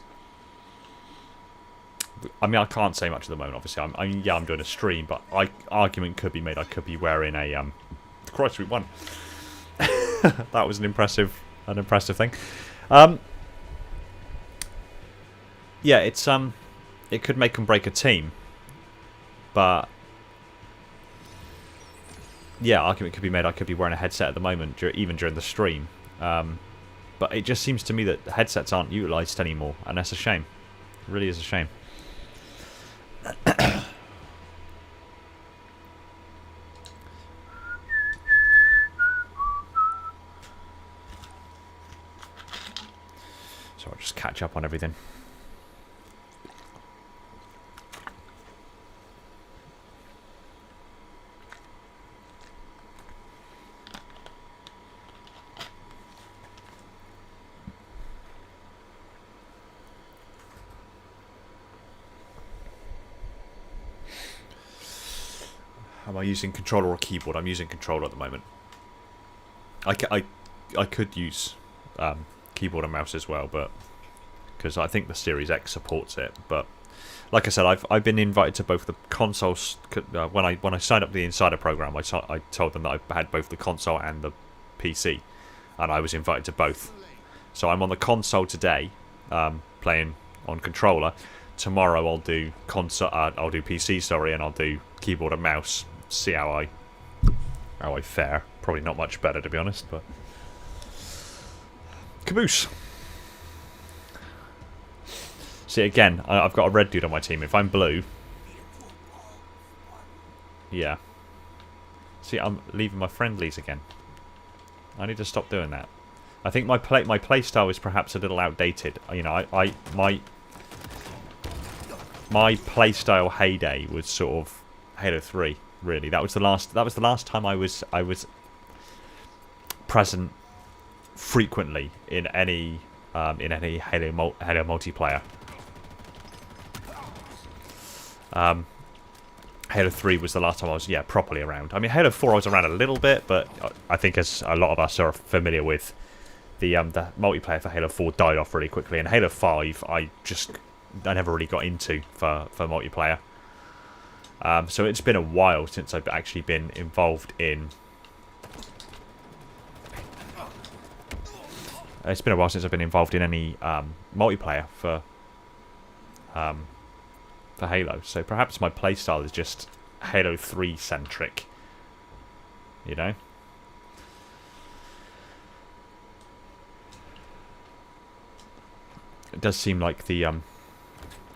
I mean, I can't say much at the moment, obviously. I'm doing a stream, but argument could be made I could be wearing a... Christ, we won. That was an impressive thing. Yeah, it's... It could make and break a team. But... Yeah, argument could be made I could be wearing a headset at the moment, even during the stream. But it just seems to me that headsets aren't utilised anymore, and that's a shame. It really is a shame. So I'll just catch up on everything. Am I using controller or keyboard? I'm using controller at the moment. I could use keyboard and mouse as well, but because I think the Series X supports it. But like I said, I've been invited to both the consoles. When I signed up to the Insider program, I told them that I had both the console and the PC, and I was invited to both. So I'm on the console today, playing on controller. Tomorrow I'll do console. I'll do PC, sorry, and I'll do keyboard and mouse. See how I fare. Probably not much better, to be honest, but caboose. See, again, I've got a red dude on my team. If I'm blue, yeah. See, I'm leaving my friendlies again. I need to stop doing that. I think my play style is perhaps a little outdated. You know, my play style heyday was sort of Halo 3. Really, that was the last time I was present frequently in any Halo multiplayer. Halo 3 was the last time I was properly around. I mean, Halo 4 I was around a little bit, but I think as a lot of us are familiar with, the multiplayer for Halo 4 died off really quickly, and Halo 5 I never really got into for multiplayer. So it's been a while since I've actually been involved in... It's been a while since I've been involved in any multiplayer for Halo. So perhaps my playstyle is just Halo 3 centric. You know? It does seem like the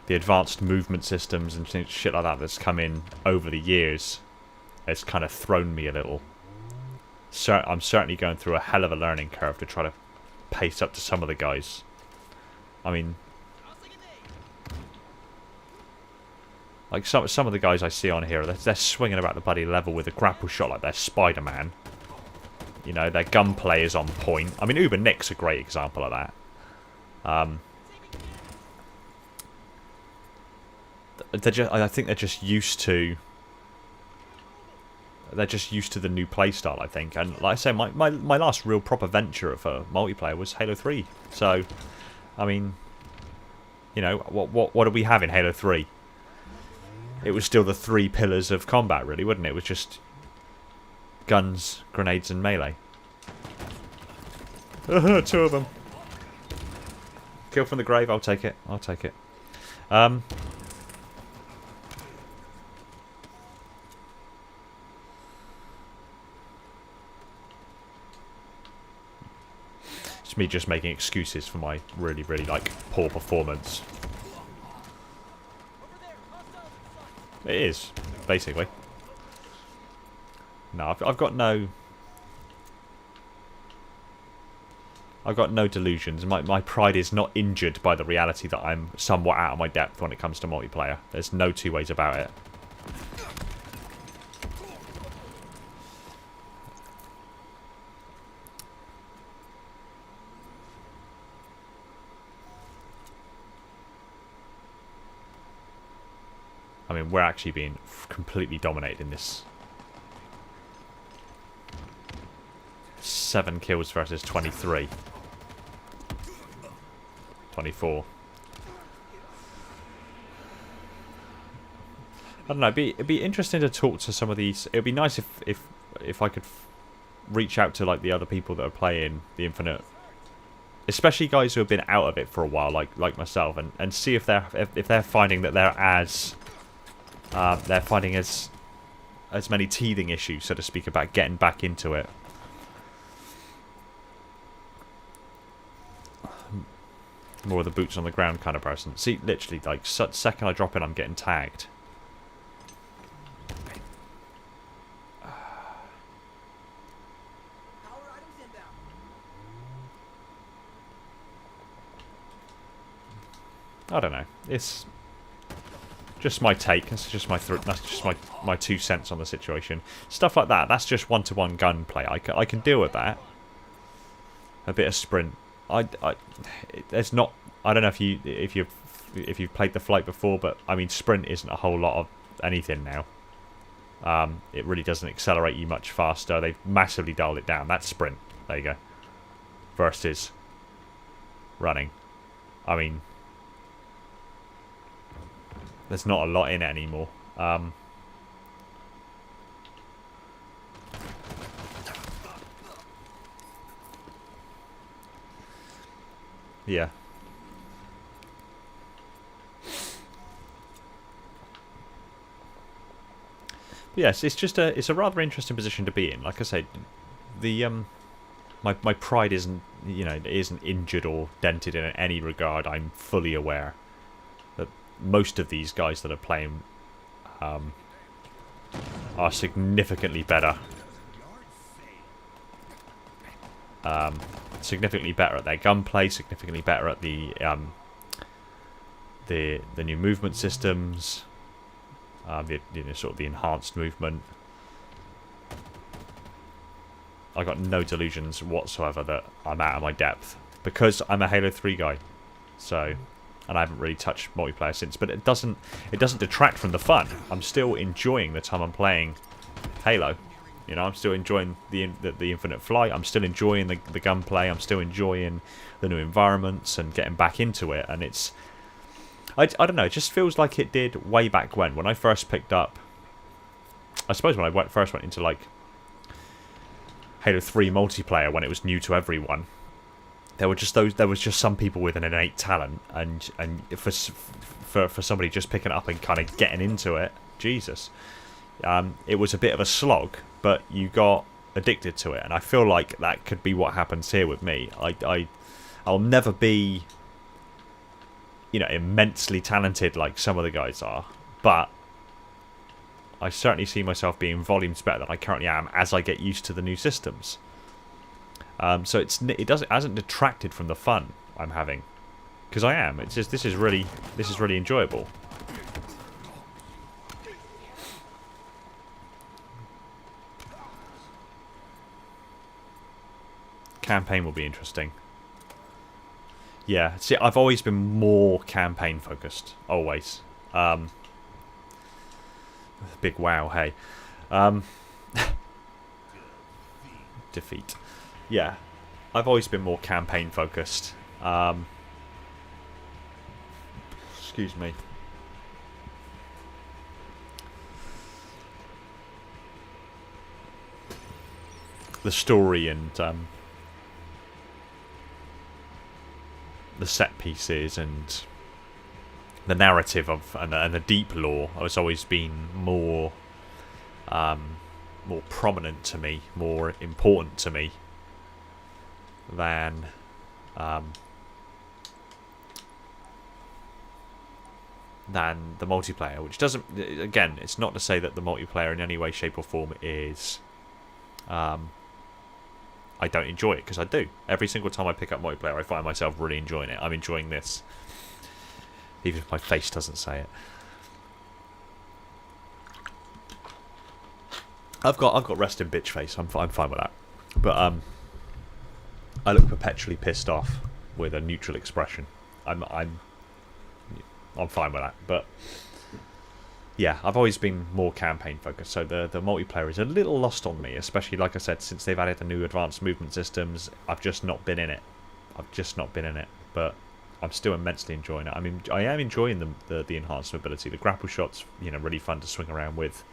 advanced movement systems and shit like that that's come in over the years has kind of thrown me a little. I'm certainly going through a hell of a learning curve to try to pace up to some of the guys. I mean, like some of the guys I see on here, they're swinging about the bloody level with a grapple shot like they're Spider-Man. You know, their gunplay is on point. I mean, Uber Nick's a great example of that. I think they're just used to the new playstyle, I think. And like I say, my last real proper venture for multiplayer was Halo 3. So, I mean, you know, what do we have in Halo 3? It was still the 3 pillars of combat, really, wasn't it? It was just guns, grenades, and melee. 2 of them. Kill from the grave. I'll take it. I'll take it. It's me just making excuses for my really, really, like, poor performance. It is, basically. No, I've got no... I've got no delusions. My pride is not injured by the reality that I'm somewhat out of my depth when it comes to multiplayer. There's no two ways about it. I mean, we're actually being completely dominated in this. 7 kills versus 23. 24. I don't know. It'd be interesting to talk to some of these. It'd be nice if I could reach out to like the other people that are playing the Infinite, especially guys who have been out of it for a while, like myself, and see if they're finding that they're finding as many teething issues, so to speak, about getting back into it. More of the boots on the ground kind of person. See, literally, like, second I drop in, I'm getting tagged. I don't know. It's just my take. That's just my 2 cents on the situation. Stuff like that. That's just one-to-one gunplay. I can deal with that. A bit of sprint. There's not. I don't know if you've played the flight before, but I mean sprint isn't a whole lot of anything now. It really doesn't accelerate you much faster. They've massively dialed it down. That's sprint. There you go. Versus running. I mean, there's not a lot in it anymore. Yeah. But yes, it's a rather interesting position to be in. Like I said, the my pride isn't injured or dented in any regard. I'm fully aware that most of these guys that are playing are significantly better. Significantly better at their gunplay, significantly better at the new movement systems, sort of the enhanced movement. I got no delusions whatsoever that I'm out of my depth because I'm a Halo 3 guy. So, and I haven't really touched multiplayer since, but it doesn't detract from the fun. I'm still enjoying the time I'm playing Halo. You know, I'm still enjoying the infinite flight. I'm still enjoying the gunplay. I'm still enjoying the new environments and getting back into it. And it's, I don't know, it just feels like it did way back when I first picked up. I suppose when I first went into like Halo 3 multiplayer, when it was new to everyone, there was just some people with an innate talent, and for somebody just picking it up and kind of getting into it, Jesus, it was a bit of a slog. But you got addicted to it, and I feel like that could be what happens here with me. I'll never be, immensely talented like some of the guys are, but I certainly see myself being volumes better than I currently am as I get used to the new systems. So it hasn't detracted from the fun I'm having, because I am. It's just this is really enjoyable. Campaign will be interesting. Yeah, see, I've always been more campaign focused. Always. Big wow, hey. Defeat. Yeah, I've always been more campaign focused. Excuse me. The story and the set pieces and the narrative of and the deep lore has always been more prominent to me, more important to me than the multiplayer, which doesn't, again, it's not to say that the multiplayer in any way, shape or form is I don't enjoy it, because I do. Every single time I pick up multiplayer, I find myself really enjoying it. I'm enjoying this, even if my face doesn't say it. I've got resting bitch face. I'm fine with that. But I look perpetually pissed off with a neutral expression. I'm fine with that. But yeah, I've always been more campaign focused, so the multiplayer is a little lost on me, especially, like I said, since they've added the new advanced movement systems. I've just not been in it. But I'm still immensely enjoying it. I mean, I am enjoying the enhanced mobility. The grapple shots, really fun to swing around with.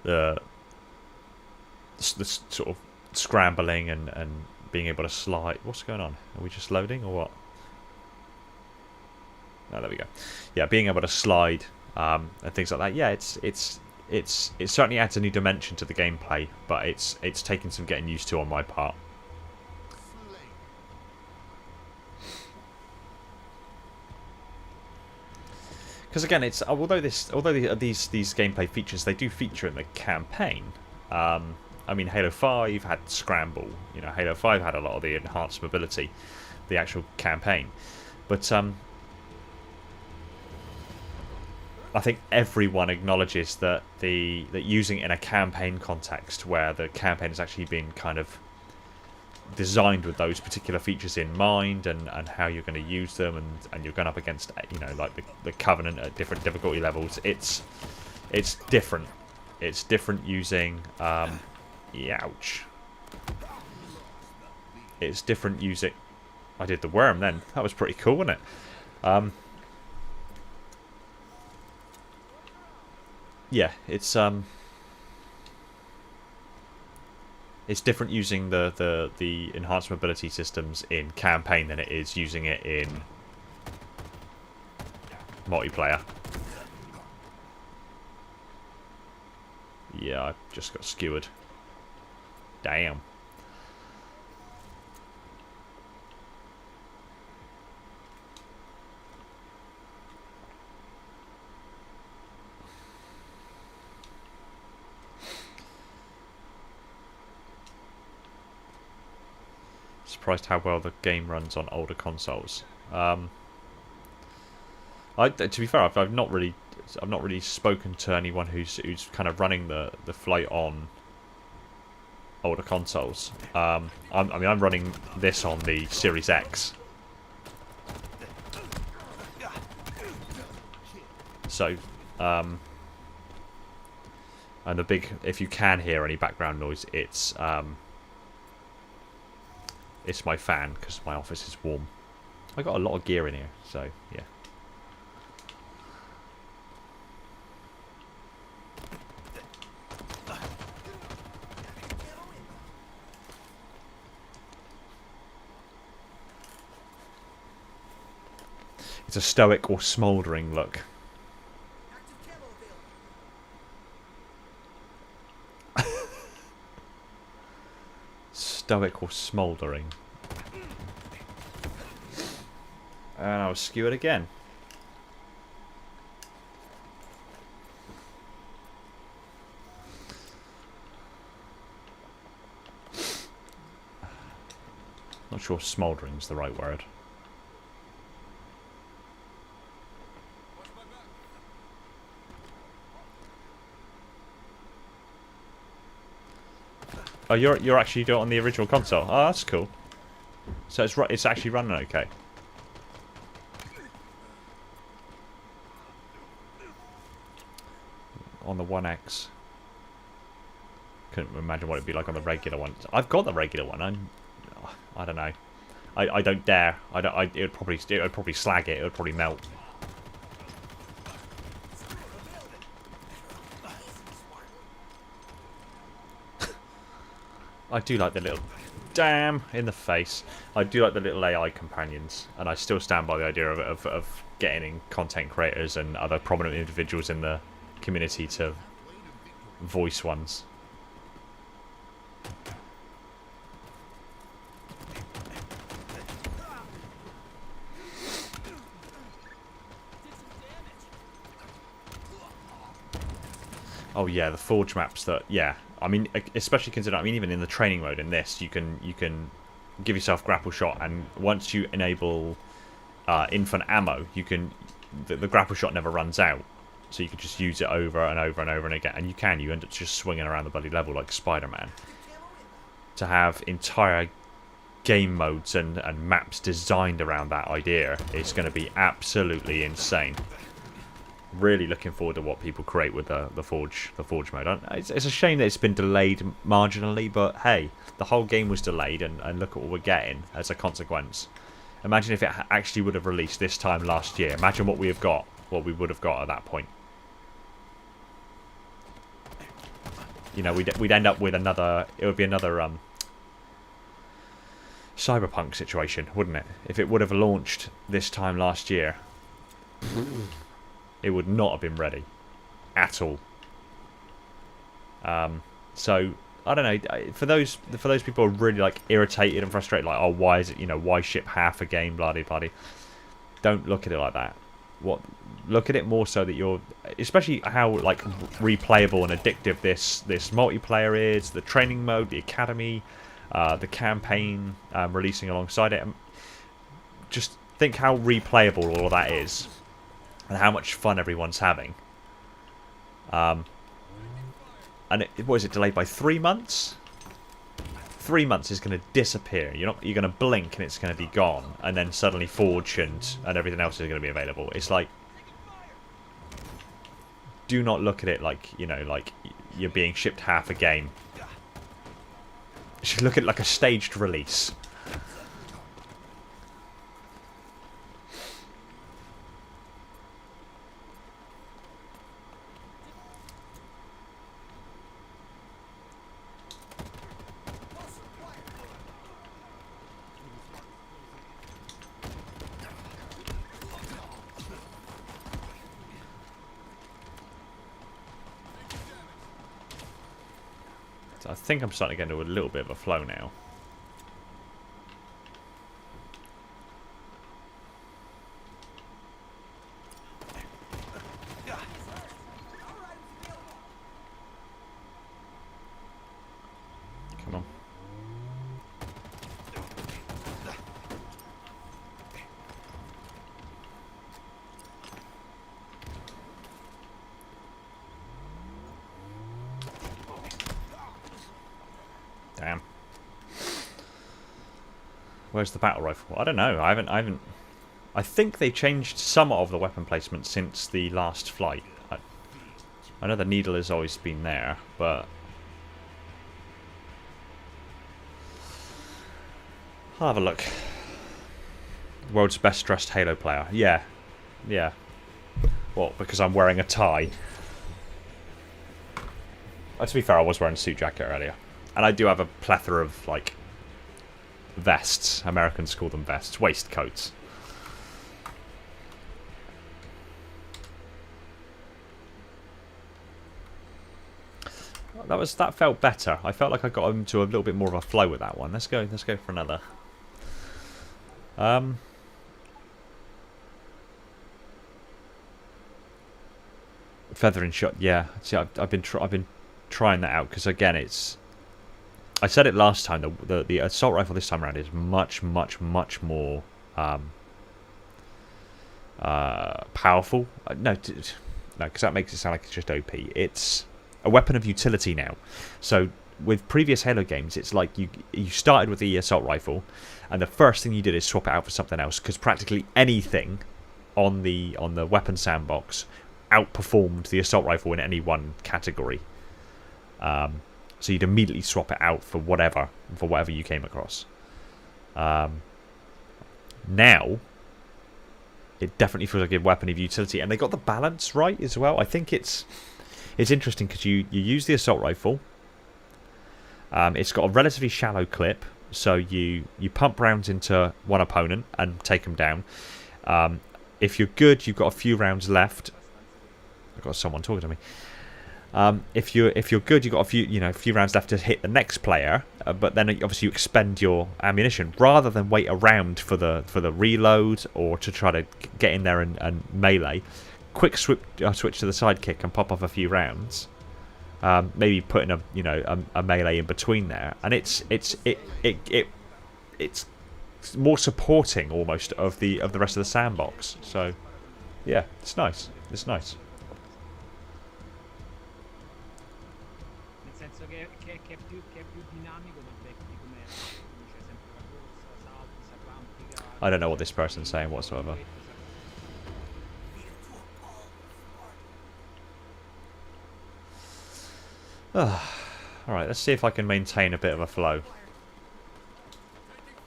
The sort of scrambling and being able to slide. What's going on? Are we just loading or what? Oh, there we go. Yeah, being able to slide and things like that. Yeah, it certainly adds a new dimension to the gameplay, but it's taking some getting used to on my part. Because again, it's although these gameplay features, they do feature in the campaign. I mean, Halo 5 had scramble. Halo 5 had a lot of the enhanced mobility, the actual campaign. But I think everyone acknowledges that that using it in a campaign context, where the campaign has actually been kind of designed with those particular features in mind, and how you're going to use them, and you're going up against like the Covenant at different difficulty levels. It's different. It's different using ouch. It's different using. I did the worm then. That was pretty cool, wasn't it? Yeah, it's different using the enhanced mobility systems in campaign than it is using it in multiplayer. Yeah, I just got skewered. Damn. Surprised how well the game runs on older consoles. To be fair, I've not really spoken to anyone who's kind of running the flight on older consoles. I'm running this on the Series X. So, and the big, if you can hear any background noise, it's my fan, because my office is warm. I got a lot of gear in here, so yeah. It's a stoic or smouldering look. Stoic or smouldering. And I was skewered again. Not sure smouldering is the right word. Oh, you're actually doing it on the original console. Oh, that's cool. So it's actually running okay. On the 1X. Couldn't imagine what it'd be like on the regular one. I've got the regular one. I don't know. I don't dare. It would probably slag it. It would probably melt. I do like the little damn in the face. I do like the little AI companions, and I still stand by the idea of getting in content creators and other prominent individuals in the community to voice ones. Oh yeah, the Forge maps that, yeah. I mean, especially considering, I mean, even in the training mode in this, you can give yourself grapple shot, and once you enable infinite ammo, the grapple shot never runs out. So you can just use it over and over and over and again, and you end up just swinging around the bloody level like Spider-Man. To have entire game modes and maps designed around that idea is going to be absolutely insane. Really looking forward to what people create with the Forge mode. It's a shame that it's been delayed marginally, but hey, the whole game was delayed, and look at what we're getting as a consequence. Imagine if it actually would have released this time last year. Imagine what we would have got at that point. You know, we'd end up with another. It would be another Cyberpunk situation, wouldn't it? If it would have launched this time last year, it would not have been ready at all. So I don't know. For those people who are really like irritated and frustrated, like, oh, why is it? Why ship half a game? Bloody bloody. Don't look at it like that. Look at it more so that you're, especially how like replayable and addictive this multiplayer is, the training mode, the academy, the campaign releasing alongside it. Just think how replayable all of that is, and how much fun everyone's having. And what is it, delayed by 3 months? 3 months is going to disappear. You're going to blink and it's going to be gone, and then suddenly Forge and everything else is going to be available. It's like, do not look at it like like you're being shipped half a game. You should look at it like a staged release. I think I'm starting to get into a little bit of a flow now. Come on. Damn. Where's the battle rifle? I don't know. I haven't. I think they changed some of the weapon placement since the last flight. I know the needle has always been there, but I'll have a look. World's best dressed Halo player. Yeah. Yeah. What, because I'm wearing a tie? To be fair, I was wearing a suit jacket earlier. And I do have a plethora of, like, vests. Americans call them vests. Waistcoats. That felt better. I felt like I got into a little bit more of a flow with that one. Let's go for another. Feathering shot. Yeah. See, I've been trying that out because again, it's. I said it last time. The assault rifle this time around is much more powerful. No, because that makes it sound like it's just OP. It's a weapon of utility now. So with previous Halo games, it's like you started with the assault rifle, and the first thing you did is swap it out for something else because practically anything on the weapon sandbox outperformed the assault rifle in any one category. So you'd immediately swap it out for whatever you came across. Now, it definitely feels like a weapon of utility, and they got the balance right as well. I think it's interesting because you use the assault rifle. It's got a relatively shallow clip, so you pump rounds into one opponent and take them down. If you're good, you've got a few rounds left. I've got someone talking to me. If you're good, you've got a few rounds left to hit the next player, but then obviously you expend your ammunition rather than wait around for the reload or to try to get in there and melee. Quick switch to the sidekick and pop off a few rounds. Maybe putting a melee in between there, and it's more supporting almost of the rest of the sandbox. So yeah, it's nice. It's nice. I don't know what this person's saying whatsoever. Alright, let's see if I can maintain a bit of a flow. In realtà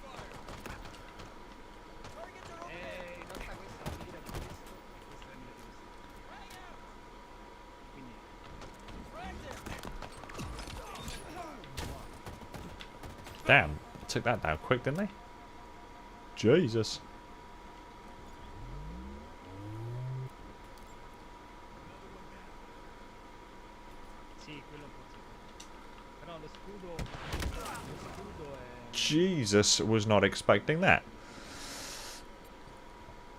questa è la mira di questo e questa è la mira di questo. Quindi Damn, took that down quick, didn't they? Jesus. sì, quello un po' sì. Però lo scudo è... Jesus, was not expecting that.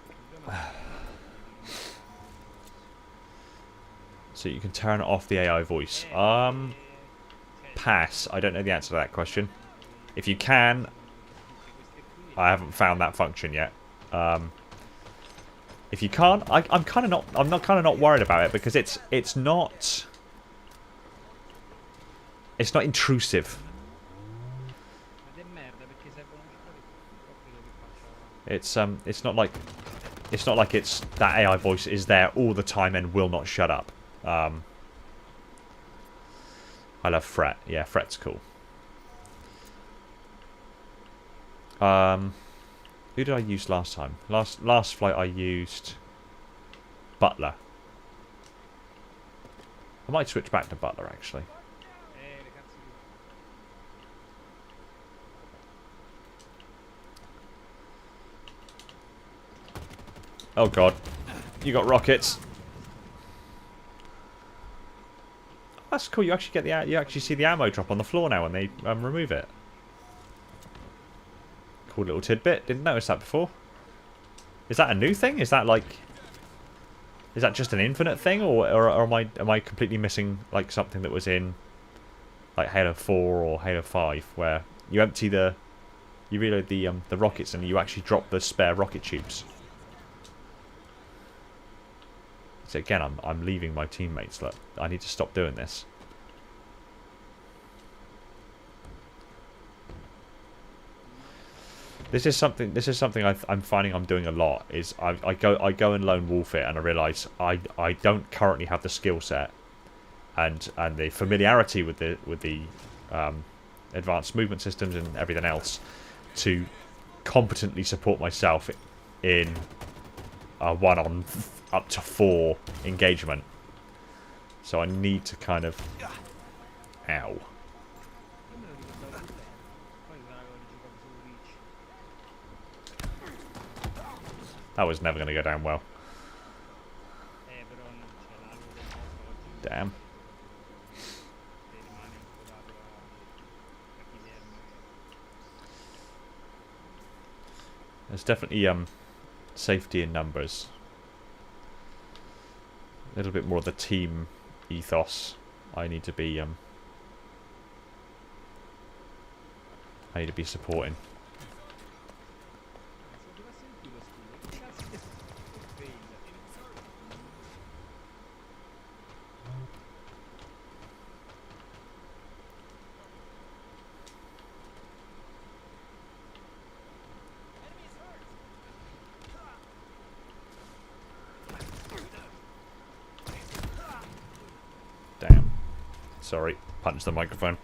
Il problema è che So you can turn off the AI voice. Pass. I don't know the answer to that question. If you can, tutte queste qui I haven't found that function yet. If you can't, I'm kind of not. I'm not kind of not worried about it because it's not. It's not intrusive. ed è merda perché servono proprio che faccia It's not like it's that AI voice is there all the time and will not shut up. I love Fret. Yeah, Fret's cool. Who did I use last time? Last flight I used Butler. I might switch back to Butler actually. le cazzo di... Oh god, you got rockets. That's cool. You actually get you actually see the ammo drop on the floor now when they remove it. Cool little tidbit. Didn't notice that before. Is that a new thing? Is that like... Is that just an infinite thing, or am I completely missing like something that was in like Halo 4 or Halo 5, where you empty you reload the rockets and you actually drop the spare rocket tubes? So again, I'm leaving my teammates. Look, I need to stop doing this. This is something I'm finding I'm doing a lot. Is I go and lone wolf it, and I realise I don't currently have the skill set and the familiarity with the advanced movement systems and everything else to competently support myself in a 1 on up to 4 engagement. So I need to kind of... Ow. Io me lo ricordavo più lento, poi avevo giocato solo Reach. That was never going to go down well. Però non c'è l'arco del nostro oggi Damn. che rimane ancorato a chi serve. There's definitely safety in numbers. A little bit more of the team ethos. I need to be supporting. Se dovesse in più lo scudo, che cazzo è fail? Damn. Sorry, punched the microphone.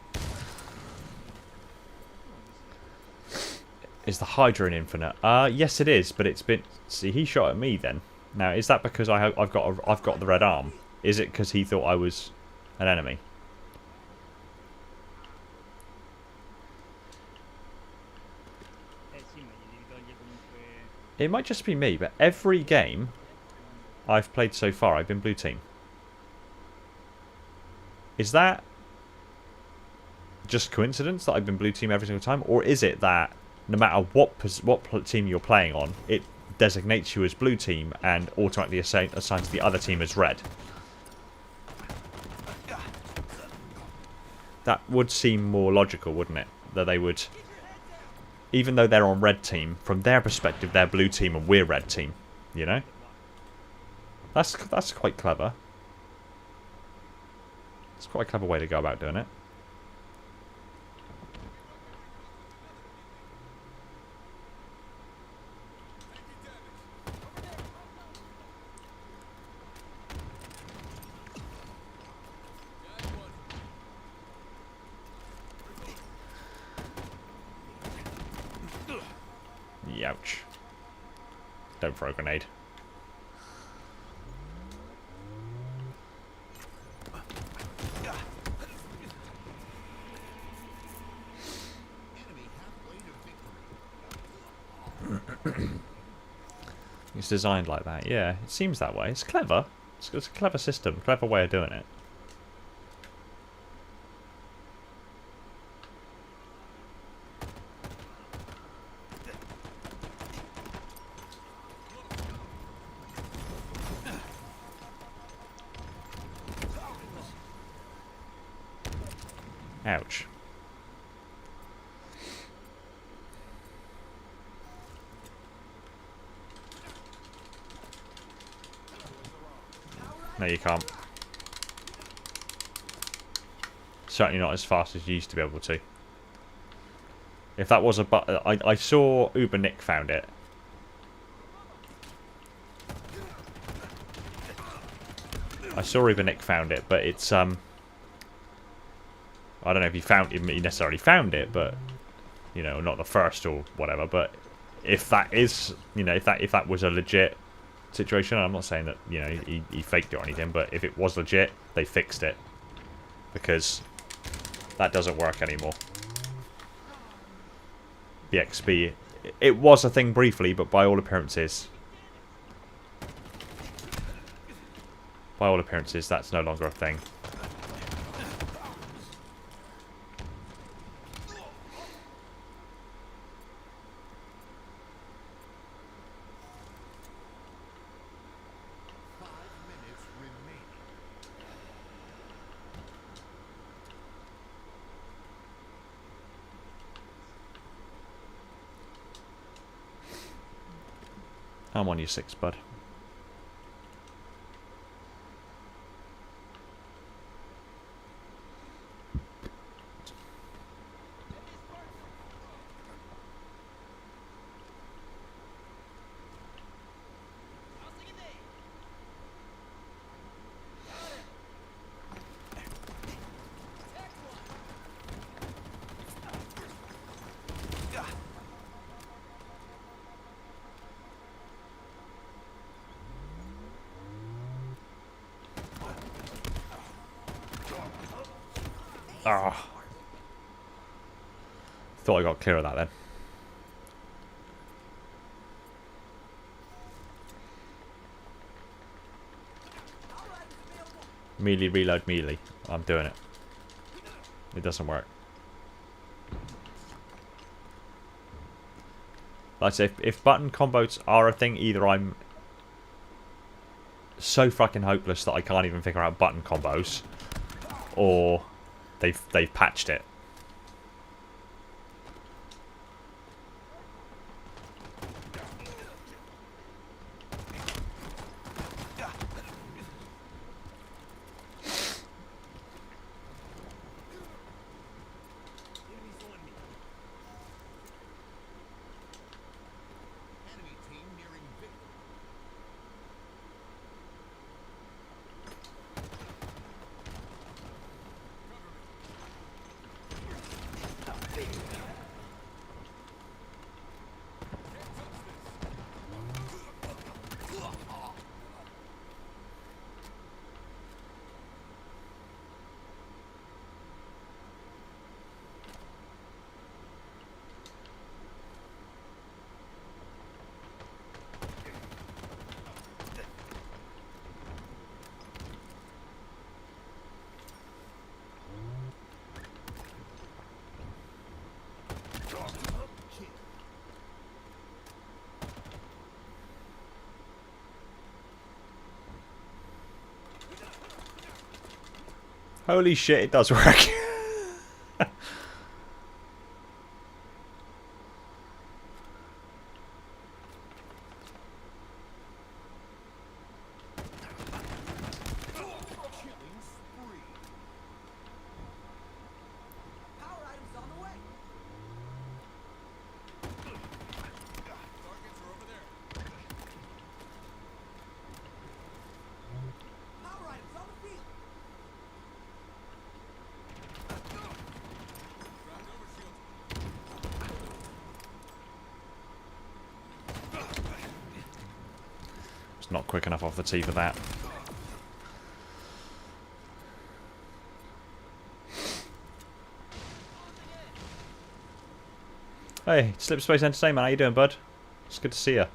Is the Hydra in Infinite? Yes, it is, but it's been... See, he shot at me then. Now, is that because I've got the red arm? Is it because he thought I was an enemy? Sì, ma gli devi togliere comunque... It might just be me, but every game I've played so far, I've been blue team. Is that just coincidence that I've been blue team every single time, or is it that no matter what team you're playing on, it designates you as blue team and automatically assigns the other team as red? That would seem more logical, wouldn't it? That they would, even though they're on red team, from their perspective, they're blue team and we're red team. You know, that's quite clever. It's quite a clever way to go about doing it. Ouch. Don't throw a grenade. Enemy halfway to victory. It's designed like that. Yeah, it seems that way. It's clever. It's a clever system. Clever way of doing it. Ouch. No, you can't. Certainly not as fast as you used to be able to. If that was a button... I saw Uber Nick found it. I saw Uber Nick found it, but it's... I don't know if he necessarily found it, but... You know, not the first or whatever, but... If that is... You know, if that was a legit situation, I'm not saying that, you know, he faked it or anything, but if it was legit, they fixed it. Because... That doesn't work anymore. The XP... It was a thing briefly, but by all appearances... By all appearances, that's no longer a thing. I'm on your 6, bud. Ah. Thought I got clear of that then. Melee, reload, melee. I'm doing it. It doesn't work. Like I say, if button combos are a thing, either I'm so fucking hopeless that I can't even figure out button combos, or they've patched it. Enemy team nearing victory. Holy shit, it does work. Killing spree. Power items on the way. Targets are over there. Power items on the field. It's not quick enough off the tee for that. Hey, Slip Space Entertainment, how you doing, bud? It's good to see you.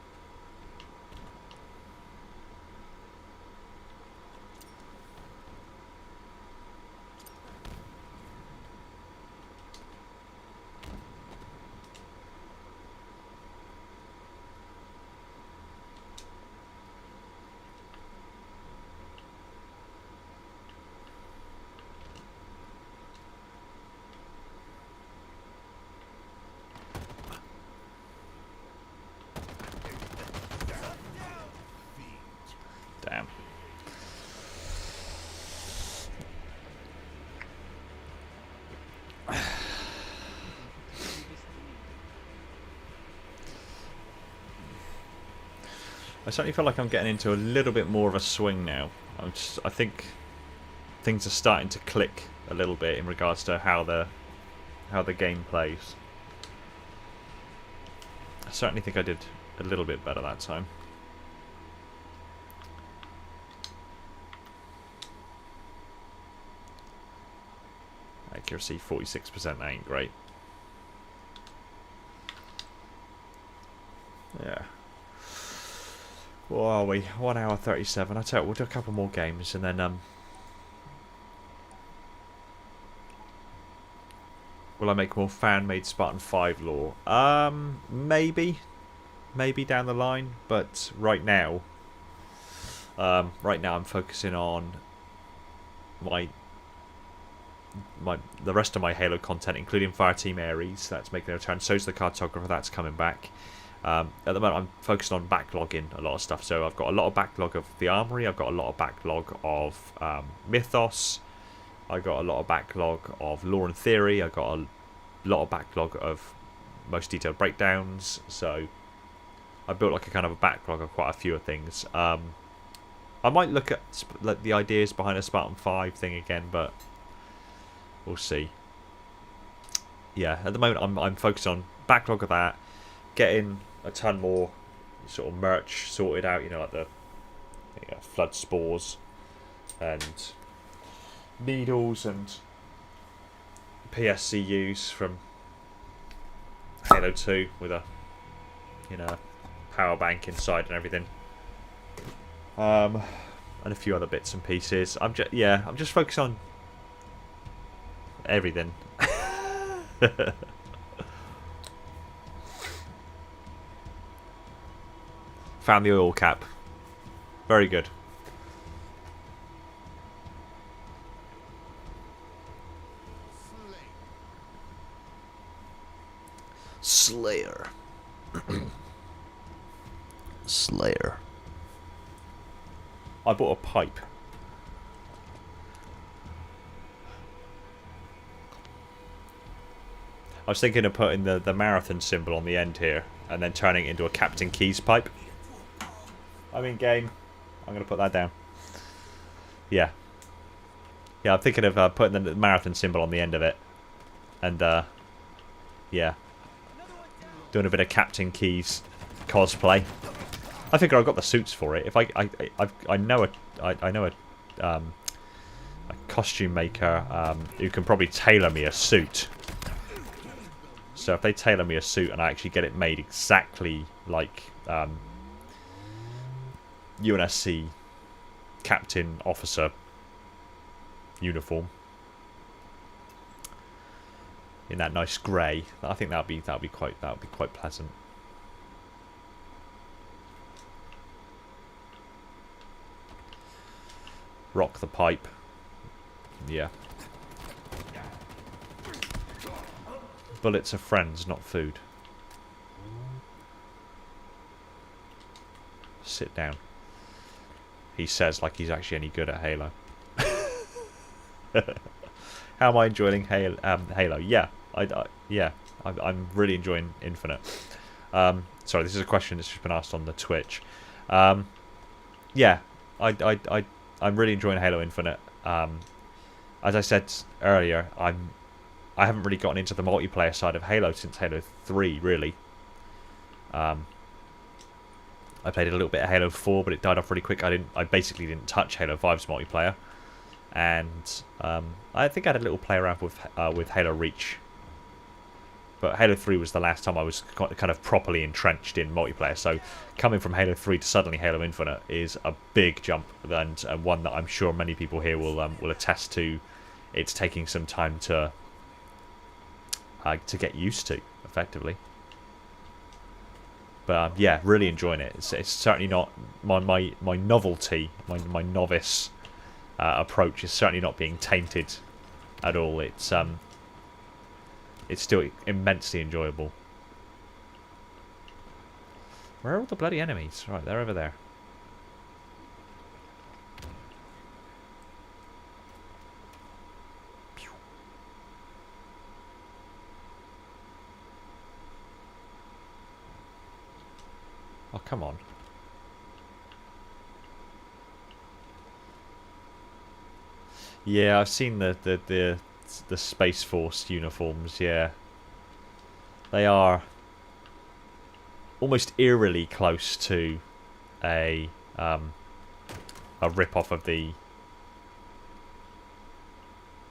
Damn. I certainly feel like I'm getting into a little bit more of a swing now. I think things are starting to click a little bit in regards to how the game plays. I certainly think I did a little bit better that time. Accuracy 46%, that ain't great. Yeah. What are we? 1 hour 37. I tell you, we'll do a couple more games and then will I make more fan-made Spartan 5 lore? Maybe down the line, but right now I'm focusing on the rest of my Halo content, including Fireteam Ares. That's making a return. So's the Cartographer. That's coming back. At the moment, I'm focused on backlogging a lot of stuff. So I've got a lot of backlog of the Armory. I've got a lot of backlog of Mythos. I've got a lot of backlog of Lore and Theory. I've got a lot of backlog of most detailed breakdowns. So I built like a kind of a backlog of quite a few of things. I might look at the ideas behind a Spartan 5 thing again, but we'll see. Yeah, at the moment I'm focused on backlog of that, getting a ton more sort of merch sorted out, you know, like the flood spores and needles and PSCUs from Halo 2 with a power bank inside and everything. And a few other bits and pieces. I'm just focused on everything. Found the oil cap. Very good. Slayer. Slayer. I bought a pipe. I was thinking of putting the marathon symbol on the end here and then turning it into a Captain Keys pipe. I'm in game. I'm going to put that down. Yeah. Yeah, I'm thinking of putting the marathon symbol on the end of it. And, yeah. Doing a bit of Captain Keys cosplay. I figure I've got the suits for it. If I know a costume maker who can probably tailor me a suit. So if they tailor me a suit and I actually get it made exactly like UNSC captain officer uniform in that nice grey, I think that'd be quite pleasant. Rock the pipe. Yeah. Bullets are friends, not food. Sit down. He says like he's actually any good at Halo. How am I enjoying Halo? Yeah, I'm really enjoying Infinite. Sorry, this is a question that's just been asked on the Twitch. Yeah, I'm really enjoying Halo Infinite. As I said earlier, I haven't really gotten into the multiplayer side of Halo since Halo 3, really. I played a little bit of Halo 4, but it died off really quick. I basically didn't touch Halo 5's multiplayer, and I think I had a little play around with Halo Reach. But Halo 3 was the last time I was kind of properly entrenched in multiplayer. So coming from Halo 3 to suddenly Halo Infinite is a big jump, and one that I'm sure many people here will attest to. It's taking some time to get used to, effectively. But yeah, really enjoying it. It's certainly not my novelty, my novice approach is certainly not being tainted at all. It's still immensely enjoyable. Where are all the bloody enemies? Right, they're over there. Oh, come on. Yeah, I've seen the Space Force uniforms, yeah. They are almost eerily close to a rip-off of the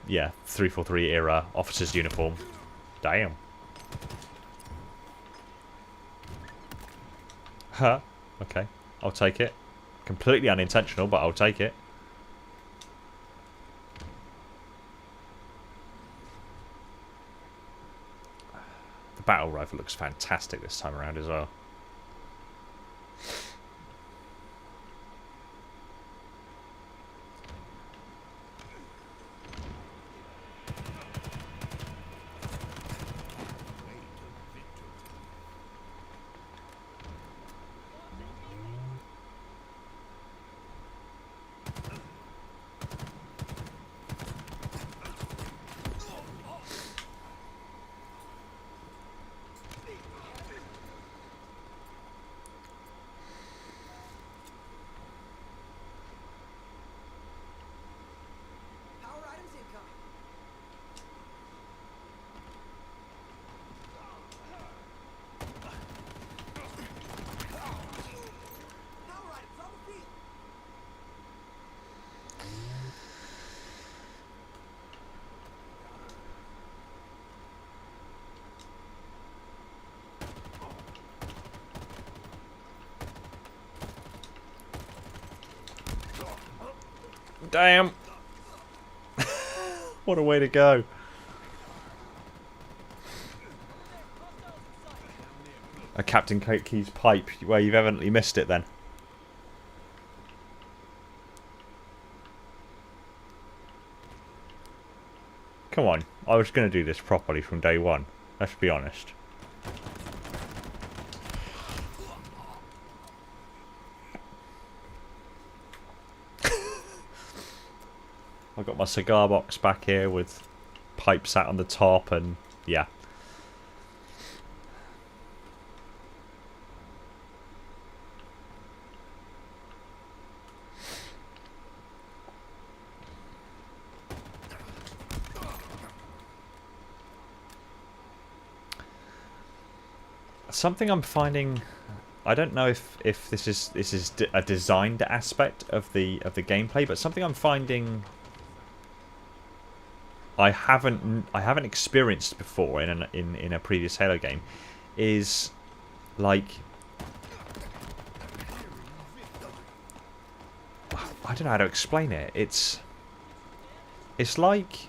343 era officer's uniform. Damn. Huh. Okay. I'll take it. Completely unintentional, but I'll take it. The battle rifle looks fantastic this time around as well. Damn. What a way to go. A Captain Key's pipe. Well, you've evidently missed it then. Come on. I was going to do this properly from day one. Let's be honest. I've got my cigar box back here with pipe sat on the top, and yeah. Something I'm finding, I don't know if this is a designed aspect of the gameplay, but something I'm finding I haven't experienced before in a previous Halo game is like, I don't know how to explain it. It's like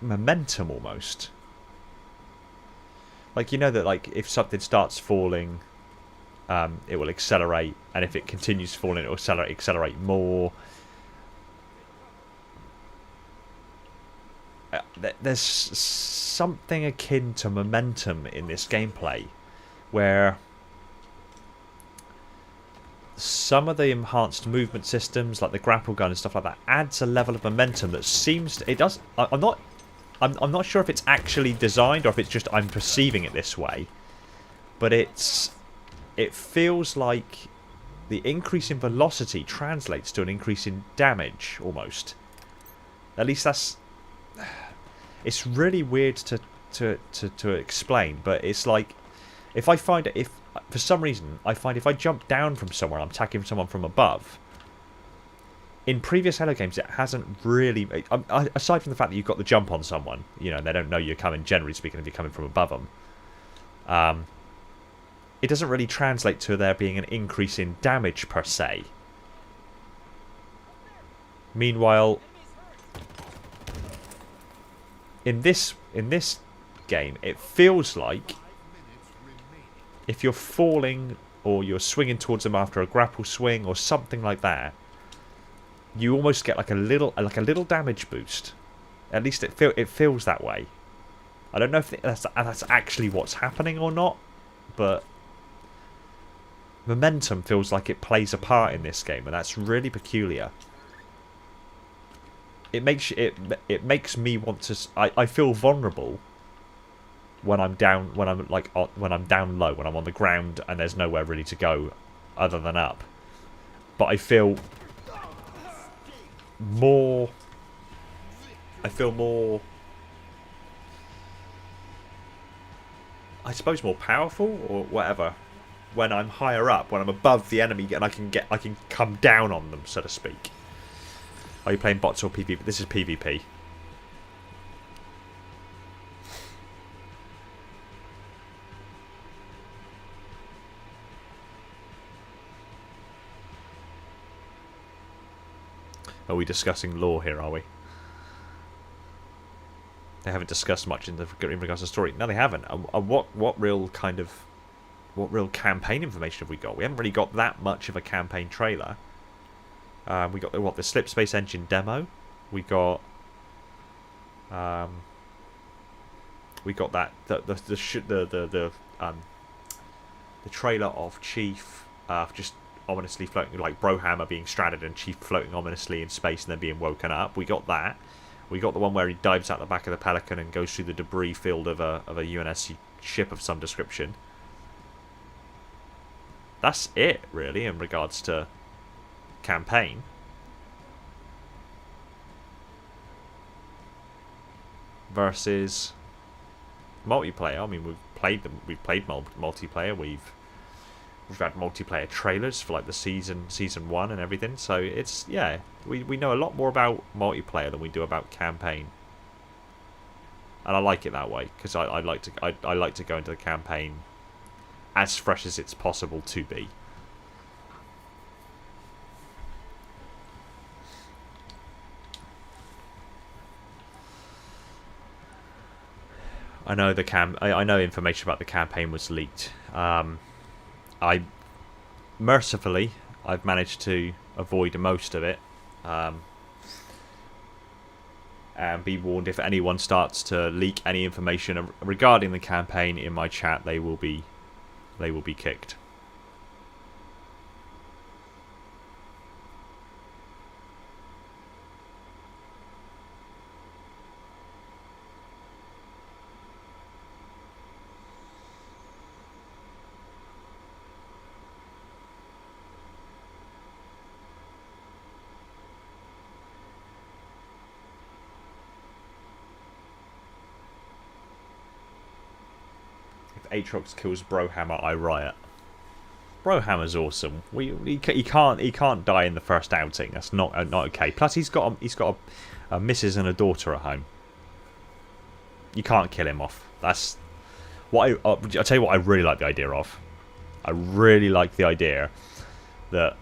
momentum almost. Like, you know that like if something starts falling, it will accelerate, and if it continues falling, it will accelerate more. There's something akin to momentum in this gameplay, where some of the enhanced movement systems, like the grapple gun and stuff like that, adds a level of momentum that seems to, it does. I'm not sure if it's actually designed or if it's just I'm perceiving it this way, but it feels like the increase in velocity translates to an increase in damage, almost. At least that's... It's really weird to to explain, but it's like if I find it, if for some reason I find if I jump down from somewhere, I'm attacking someone from above. In previous Halo games, it hasn't really. Aside from the fact that you've got the jump on someone, you know, they don't know you're coming. Generally speaking, if you're coming from above them, it doesn't really translate to there being an increase in damage per se. Meanwhile, in this game, it feels like if you're falling or you're swinging towards them after a grapple swing or something like that, you almost get like a little damage boost. At least it feels that way. I don't know if that's actually what's happening or not, but momentum feels like it plays a part in this game, and that's really peculiar. It makes me want to. I feel vulnerable when I'm down when I'm down low, when I'm on the ground and there's nowhere really to go other than up. But I feel more. I suppose more powerful or whatever when I'm higher up, when I'm above the enemy, and I can come down on them, so to speak. Are you playing bots or PvP? This is PvP. Are we discussing lore here, are we? They haven't discussed much in regards to story. No, they haven't. What real campaign information have we got? We haven't really got that much of a campaign trailer. We got the Slipspace Engine demo. We got that the trailer of Chief just ominously floating, like Brohammer being stranded and Chief floating ominously in space and then being woken up. We got that. We got the one where he dives out the back of the Pelican and goes through the debris field of a UNSC ship of some description. That's it, really, in regards to campaign. Versus multiplayer. I mean, we've played multiplayer. We've had multiplayer trailers for like the season 1 and everything. So it's, yeah, we know a lot more about multiplayer than we do about campaign. And I like it that way, because I like to go into the campaign as fresh as it's possible to be. I know I know information about the campaign was leaked. Mercifully, I've managed to avoid most of it. And be warned, if anyone starts to leak any information regarding the campaign in my chat, they will be kicked. Aatrox kills Brohammer, I riot. Brohammer's awesome. He can't die in the first outing. That's not okay. Plus he's got a missus and a daughter at home. You can't kill him off. That's what I'll tell you what I really like the idea of. I really like the idea that,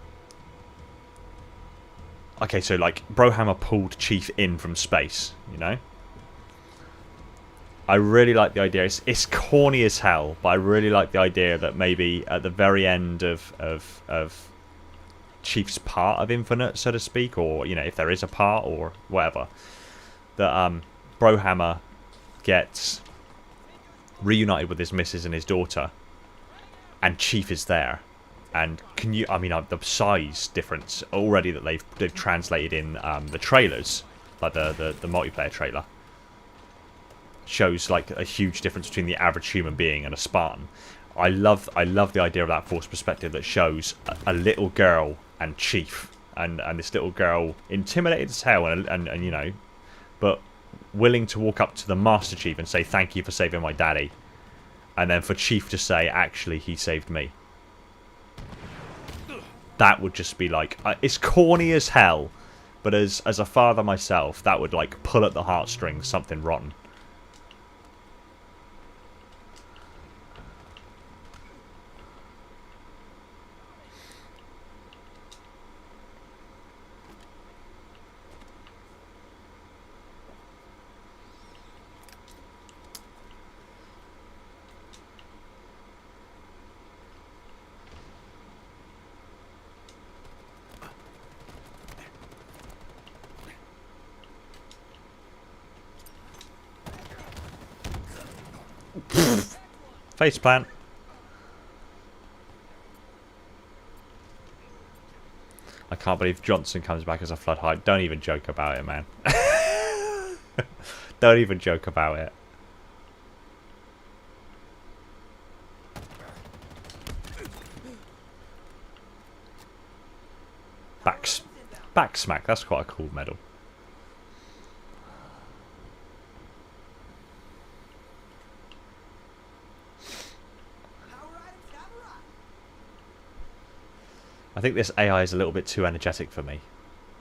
okay, so like Brohammer pulled Chief in from space, you know? I really like the idea. It's corny as hell, but I really like the idea that maybe at the very end of Chief's part of Infinite, so to speak, or, you know, if there is a part or whatever, that Brohammer gets reunited with his missus and his daughter, and Chief is there. And can you? I mean, the size difference already that they've translated in the trailers, like the multiplayer trailer, shows like a huge difference between the average human being and a Spartan. I love the idea of that forced perspective that shows a little girl and Chief, and this little girl intimidated as hell, and you know, but willing to walk up to the Master Chief and say thank you for saving my daddy, and then for Chief to say actually he saved me. That would just be like, it's corny as hell, but as a father myself, that would like pull at the heartstrings something rotten. Faceplant. I can't believe Johnson comes back as a flood height. Don't even joke about it, man. Don't even joke about it. Back smack. That's quite a cool medal. I think this AI is a little bit too energetic for me.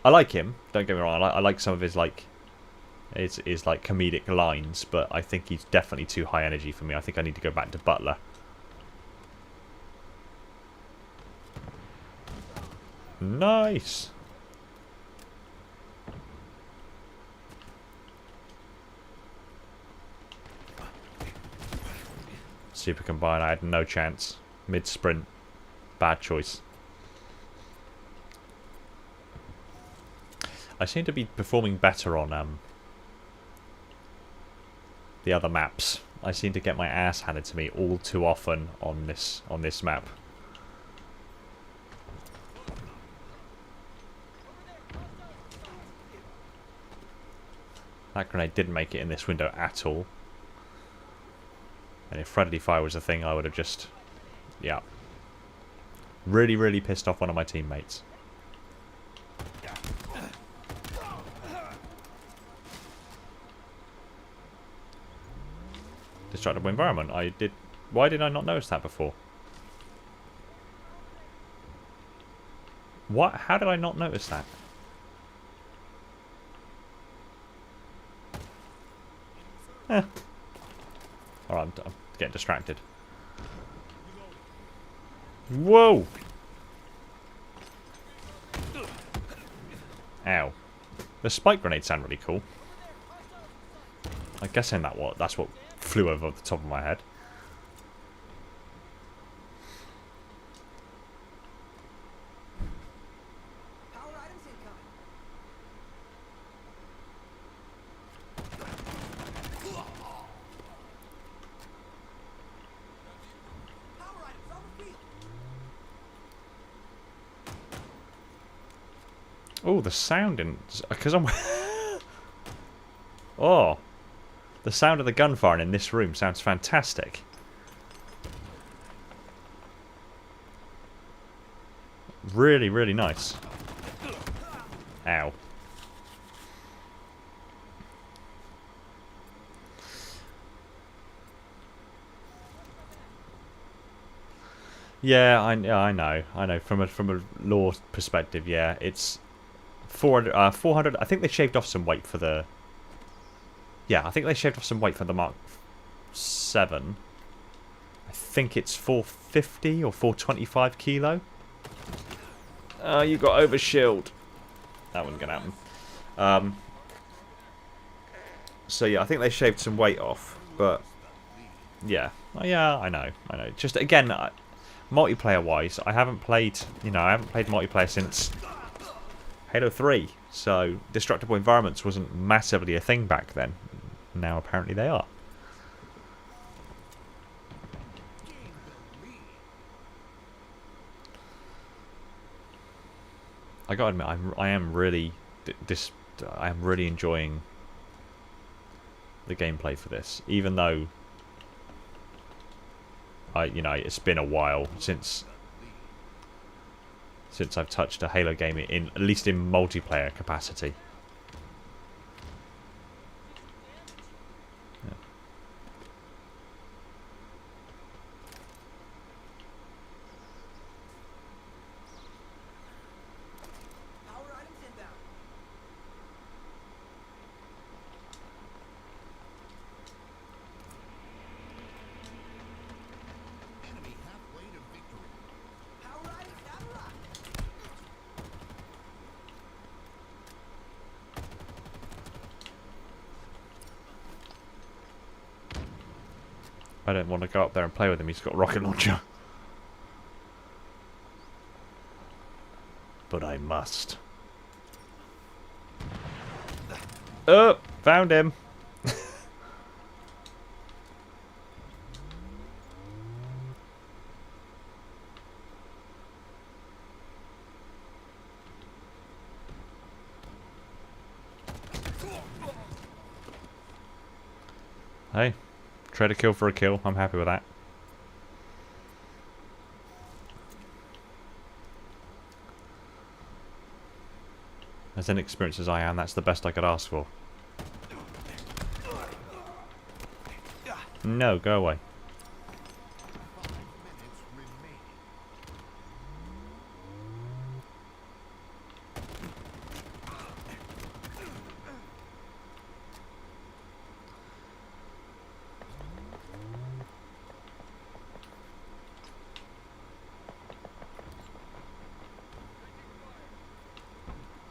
I like him, don't get me wrong. I like some of his like his like comedic lines, but I think he's definitely too high energy for me. I think I need to go back to Butler. Nice. Super combine. I had no chance. Mid sprint. Bad choice. I seem to be performing better on the other maps. I seem to get my ass handed to me all too often on this map. That grenade didn't make it in this window at all. And if friendly fire was a thing, I would have just, yeah, really, really pissed off one of my teammates. Destructible environment. Why did I not notice that before? What? How did I not notice that? Eh. Alright, I'm getting distracted. Whoa! Ow. The spike grenades sound really cool. I'm guessing that's what flew over the top of my head. Power items incoming. Power items on the field. Oh, the sound in... Because I'm... Oh. The sound of the gunfire in this room sounds fantastic. Really, really nice. Ow. Yeah, I know. From a lore perspective, yeah, it's 400. 400. I think they shaved off some weight for the. Yeah, I think they shaved off some weight for the Mark 7. I think it's 450 or 425 kilo. You got overshield. That wasn't gonna happen. So yeah, I think they shaved some weight off, but yeah, I know. Just again, multiplayer-wise, I haven't played multiplayer since Halo 3, so destructible environments wasn't massively a thing back then. Now apparently they are. I gotta admit, I am really enjoying the gameplay for this, even though it's been a while since I've touched a Halo game at least in multiplayer capacity. I don't want to go up there and play with him. He's got a rocket launcher. But I must. Oh, found him. Hey, trade a kill for a kill. I'm happy with that. As inexperienced as I am, that's the best I could ask for. No, go away. 5 minutes remaining.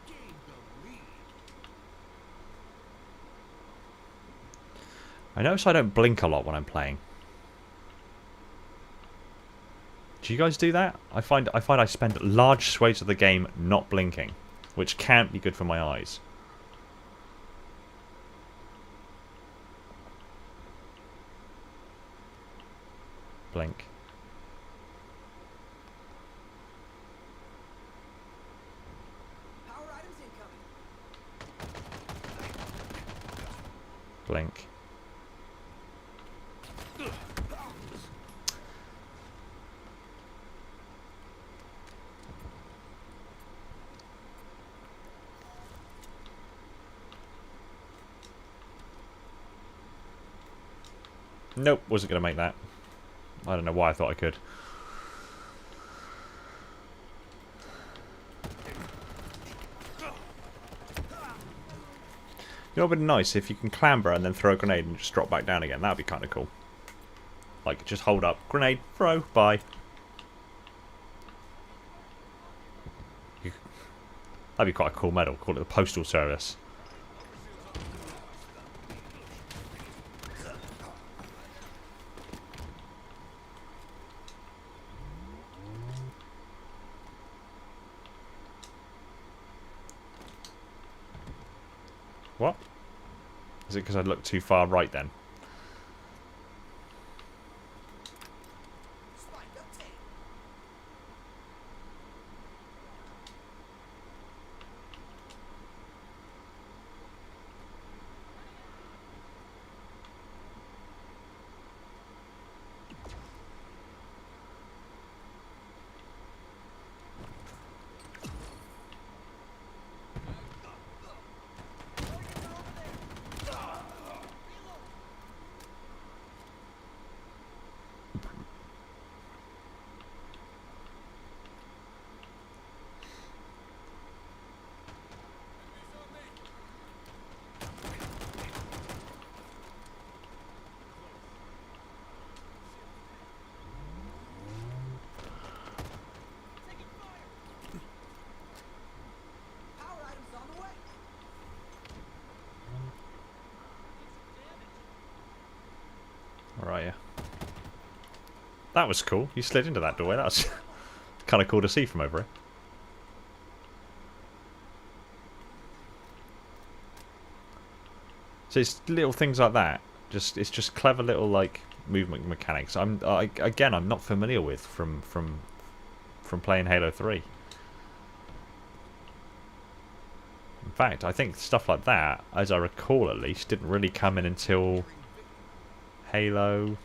Gain the lead. I notice I don't blink a lot when I'm playing. Do you guys do that? I find I spend large swathes of the game not blinking, which can't be good for my eyes. Blink. Power items incoming. Blink. Nope, wasn't going to make that. I don't know why I thought I could. You know what would be nice if you can clamber and then throw a grenade and just drop back down again. That would be kind of cool. Like, just hold up, grenade, throw, bye. That'd be quite a cool medal. Call it the Postal Service. What? Is it because I looked too far right then? Spike obtained. Power items on the way. Alright, yeah. That was cool. You slid into that doorway. That was kind of cool to see from over here. So it's little things like that. It's just clever little like movement mechanics. Again, I'm not familiar with from playing Halo 3. In fact, I think stuff like that, as I recall at least, didn't really come in until Halo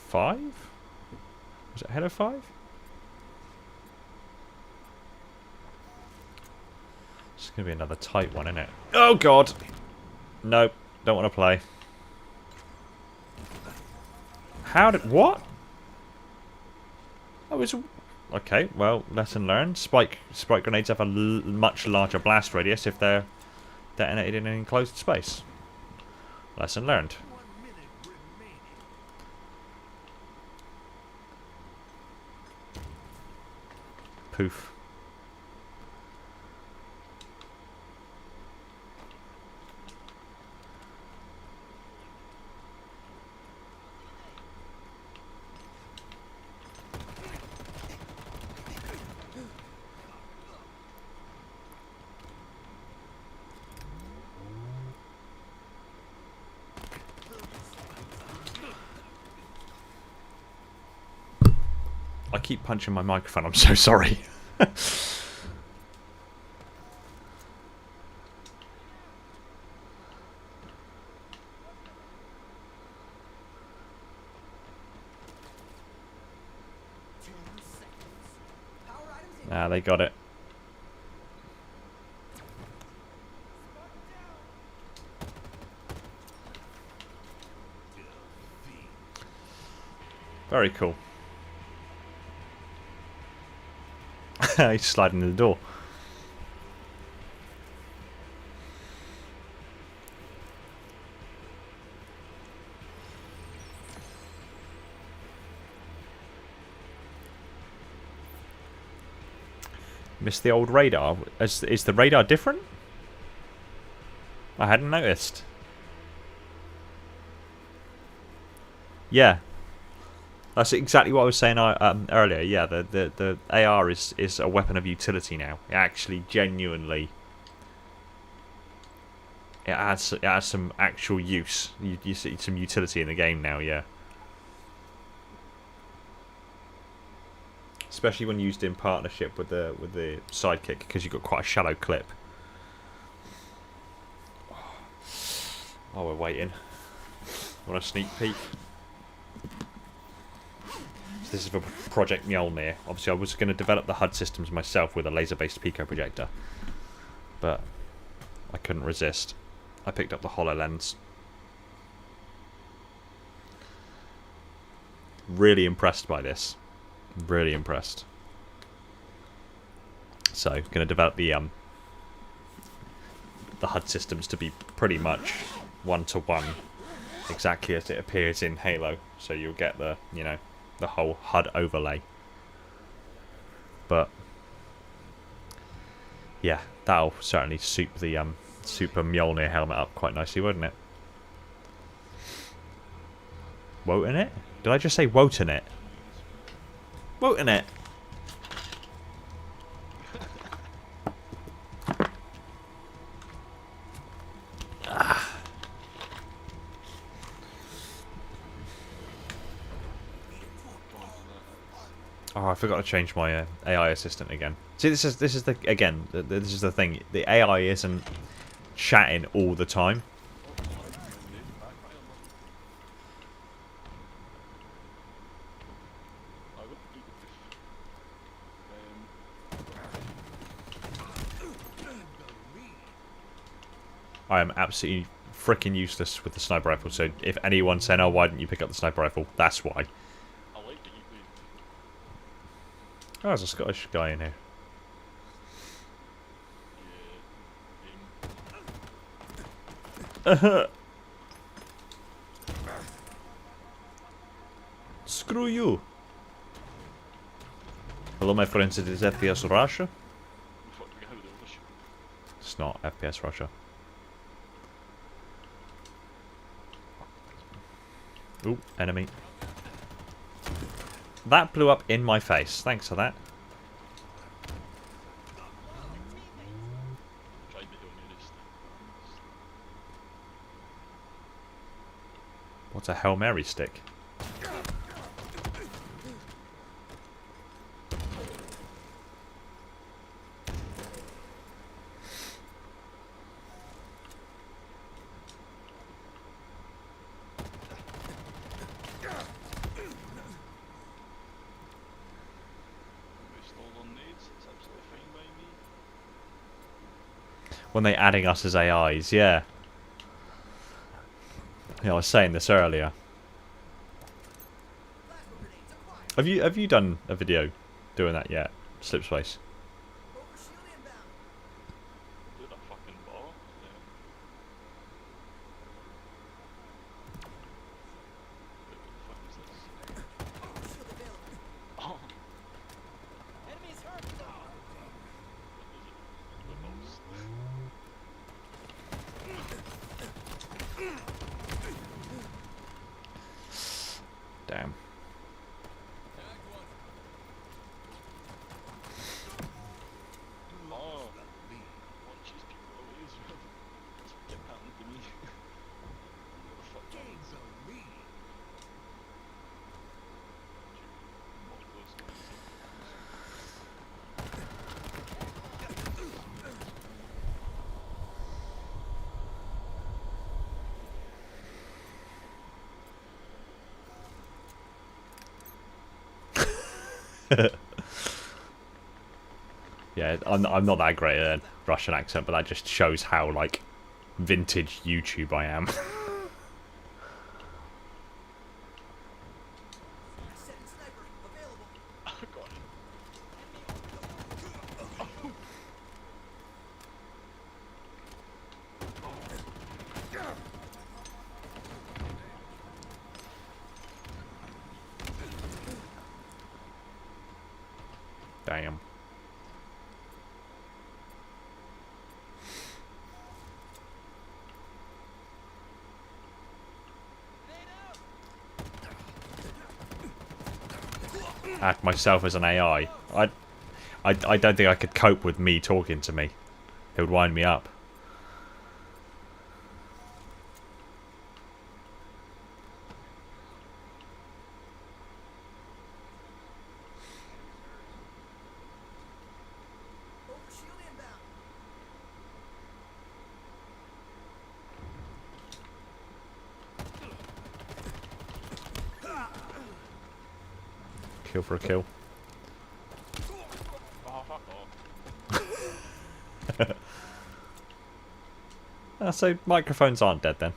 5? Was it Halo 5? It's going to be another tight one, isn't it? Oh god! Nope, don't want to play. How did... What? That was... Okay, well, lesson learned. Spike grenades have a much larger blast radius if they're detonated in an enclosed space. Lesson learned. 1 minute remaining. Poof. I keep punching my microphone. I'm so sorry. 10 seconds. Power items in. Ah, they got it. Very cool. He's sliding in the door. Missed the old radar. Is the radar different? I hadn't noticed. Yeah. That's exactly what I was saying earlier. Yeah, the AR is a weapon of utility now. It actually genuinely it has some actual use. You see some utility in the game now. Yeah, especially when used in partnership with the sidekick, because you've got quite a shallow clip. Oh, we're waiting. Want a sneak peek? This is for Project Mjolnir. Obviously, I was going to develop the HUD systems myself with a laser-based pico projector, but I couldn't resist. I picked up the HoloLens. Really impressed by this. Really impressed. So, going to develop the HUD systems to be pretty much one-to-one, exactly as it appears in Halo. So you'll get the, you know, the whole HUD overlay. But yeah, that'll certainly suit the Super Mjolnir helmet up quite nicely, wouldn't it? Wotan it? Did I just say Wotan it? Wotan it! Oh, I forgot to change my AI assistant again. See, this is the this is the thing. The AI isn't chatting all the time. I am absolutely freaking useless with the sniper rifle. So if anyone's saying, "Oh, why didn't you pick up the sniper rifle?" That's why. Oh, there's a Scottish guy in here. Screw you. Hello, my friends. It is FPS Russia. It's not FPS Russia. Ooh, enemy. That blew up in my face. Thanks for that. What's a Hail Mary stick? When they're adding us as AIs, yeah. Yeah, I was saying this earlier. Plasma grenades acquired. Have you done a video doing that yet? Slipspace. Overshield inbound. Overshield available. Enemies hurt. Damn. Yeah, I'm not that great at a Russian accent, but that just shows how like vintage YouTube I am. Second sniper available. Got it. Damn. Add myself as an AI. I don't think I could cope with me talking to me. It would wind me up. Overshield inbound. Kill for a kill. Oh, fuck off. So microphones aren't dead then.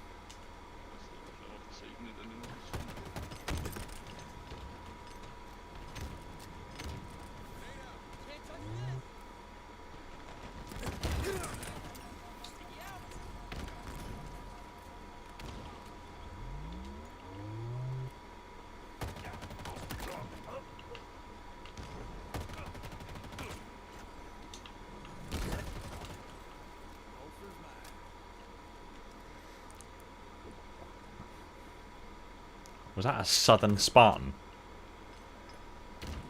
Was that a Southern Spartan?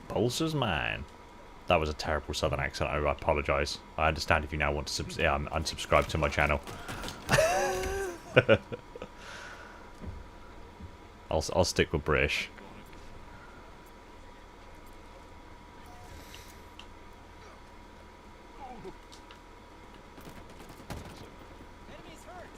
Pulser's mine. That was a terrible Southern accent. I apologise. I understand if you now want to unsubscribe to my channel. I'll stick with British. Enemies hurt.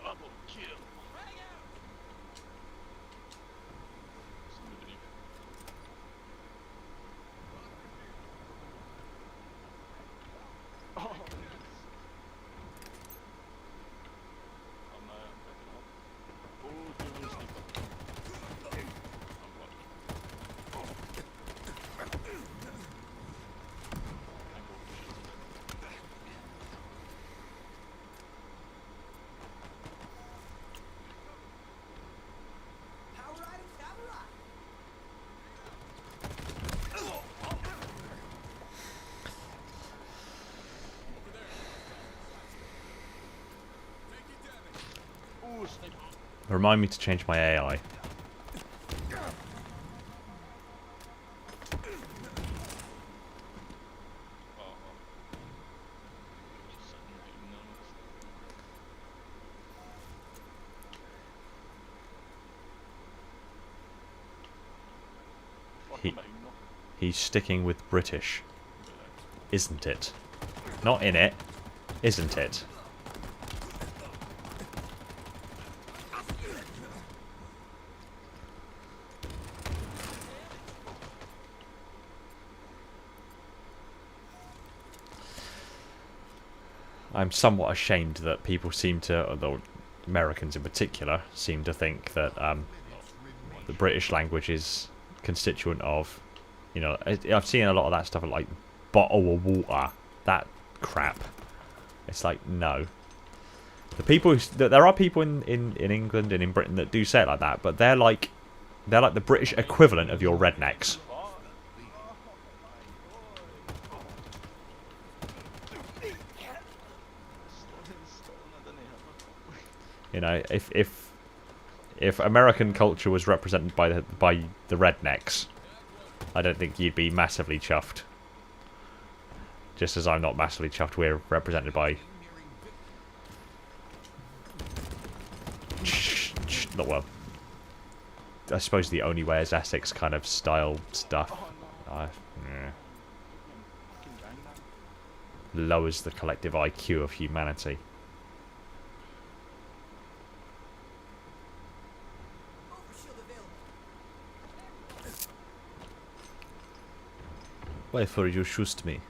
Double kill. Oh, yes. I'm backing up. Oh, there is sniper. I'm one. I'm going to shoot them. Power items have arrived. Ooh, sniper. Remind me to change my AI. Oh. He- He's sticking with British. Isn't it? Not in it. Isn't it? I'm somewhat ashamed that people seem to, although Americans in particular, seem to think that the British language is constituent of, you know, I've seen a lot of that stuff like bottle of water, that crap. It's like, no. The people, there are people in England and in Britain that do say it like that, but they're like the British equivalent of your rednecks. You know, if American culture was represented by the rednecks, I don't think you'd be massively chuffed. Just as I'm not massively chuffed we're represented by... Not well. I suppose the only way is Essex kind of style stuff. Yeah. Fucking gangland. Lowers the collective IQ of humanity. Overshield available. Wherefore you shoot me?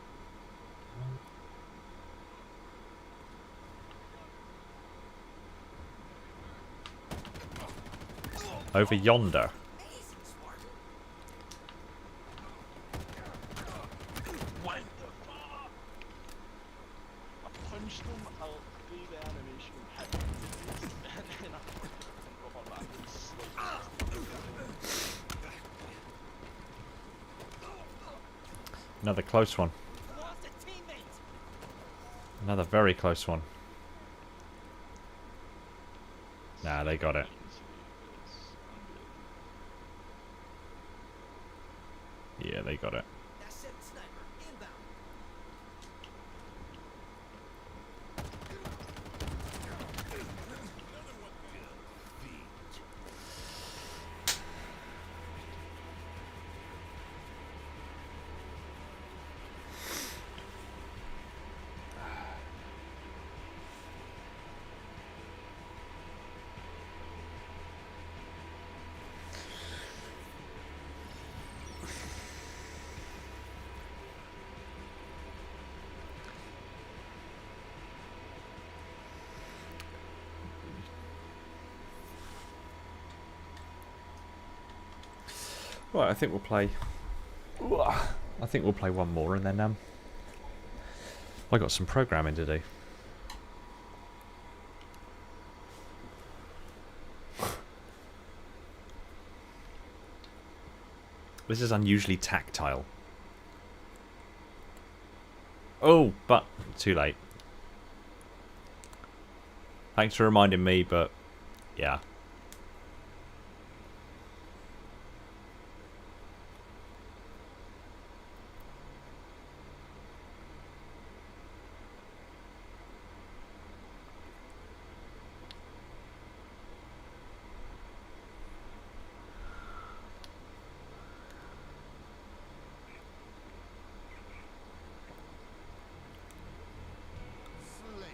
Over yonder. Amazing, Spartan. What the fuck? I punched him, I'll do the animation of head and then I fucking go on back and Another close one. Lost a teammate. Another very close one. Nah, they got it. Yeah, they got it. That's 7 sniper inbound. Right, I think we'll play. I think we'll play one more, and then I got some programming to do. This is unusually tactile. Oh, but too late. Thanks for reminding me, but yeah. Slay.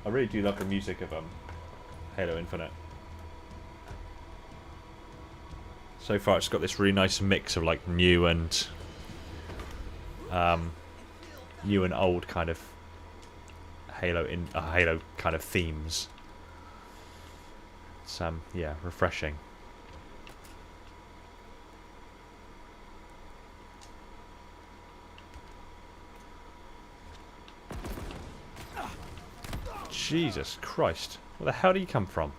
I really do love the music of Halo Infinite. So far, it's got this really nice mix of like new and old kind of Halo kind of themes. It's yeah, refreshing. Jesus Christ. Where the hell did he come from?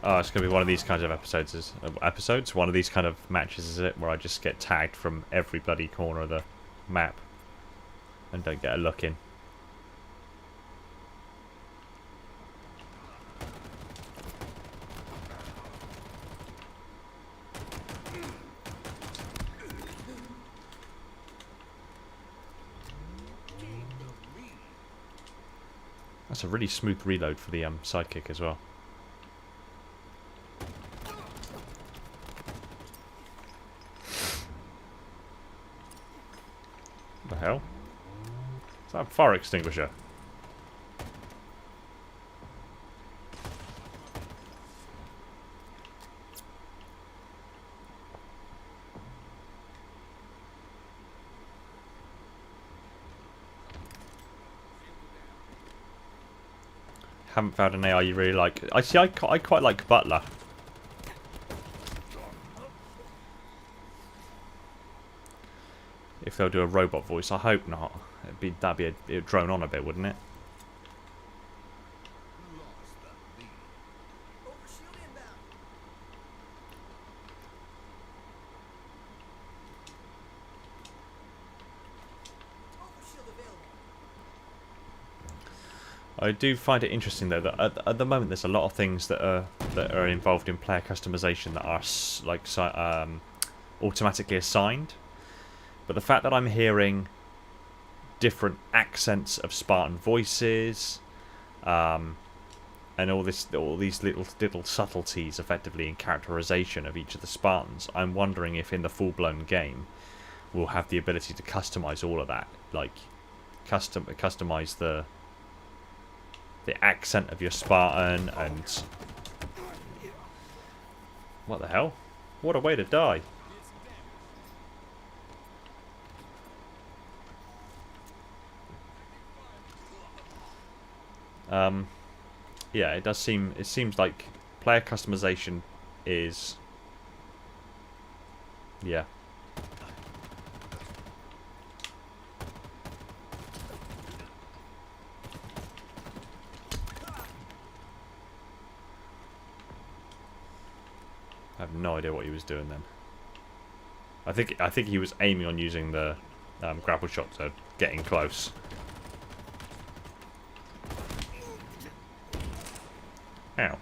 Oh, it's going to be one of these kinds of episodes. One of these kind of matches, is it? Where I just get tagged from every bloody corner of the map and don't get a look in. That's a really smooth reload for the sidekick as well. What the hell? Is that a fire extinguisher? Haven't found an AI you really like. I see. I quite like Butler. If they'll do a robot voice, I hope not. It'd drone on a bit, wouldn't it? Lost the lead. Overshield inbound. I do find it interesting though that at the moment there's a lot of things that are involved in player customization that are automatically assigned. But the fact that I'm hearing different accents of Spartan voices, and all these little subtleties, effectively in characterization of each of the Spartans, I'm wondering if in the full-blown game we'll have the ability to customize all of that, like customize the accent of your Spartan and what the hell? What a way to die! Yeah, it does seem. It seems like player customization is. Yeah. I have no idea what he was doing then. I think he was aiming on using the grapple shot to getting close. Ow.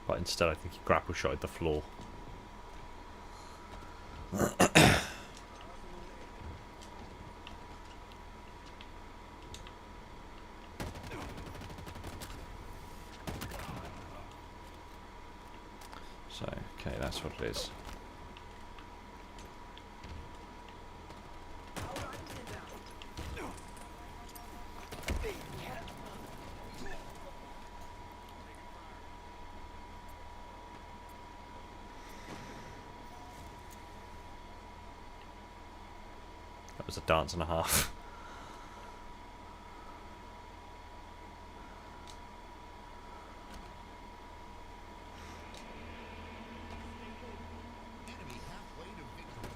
But instead I think he grapple shotted the floor. So, okay, that's what it is. That was a dance and a half. Enemy halfway to victory.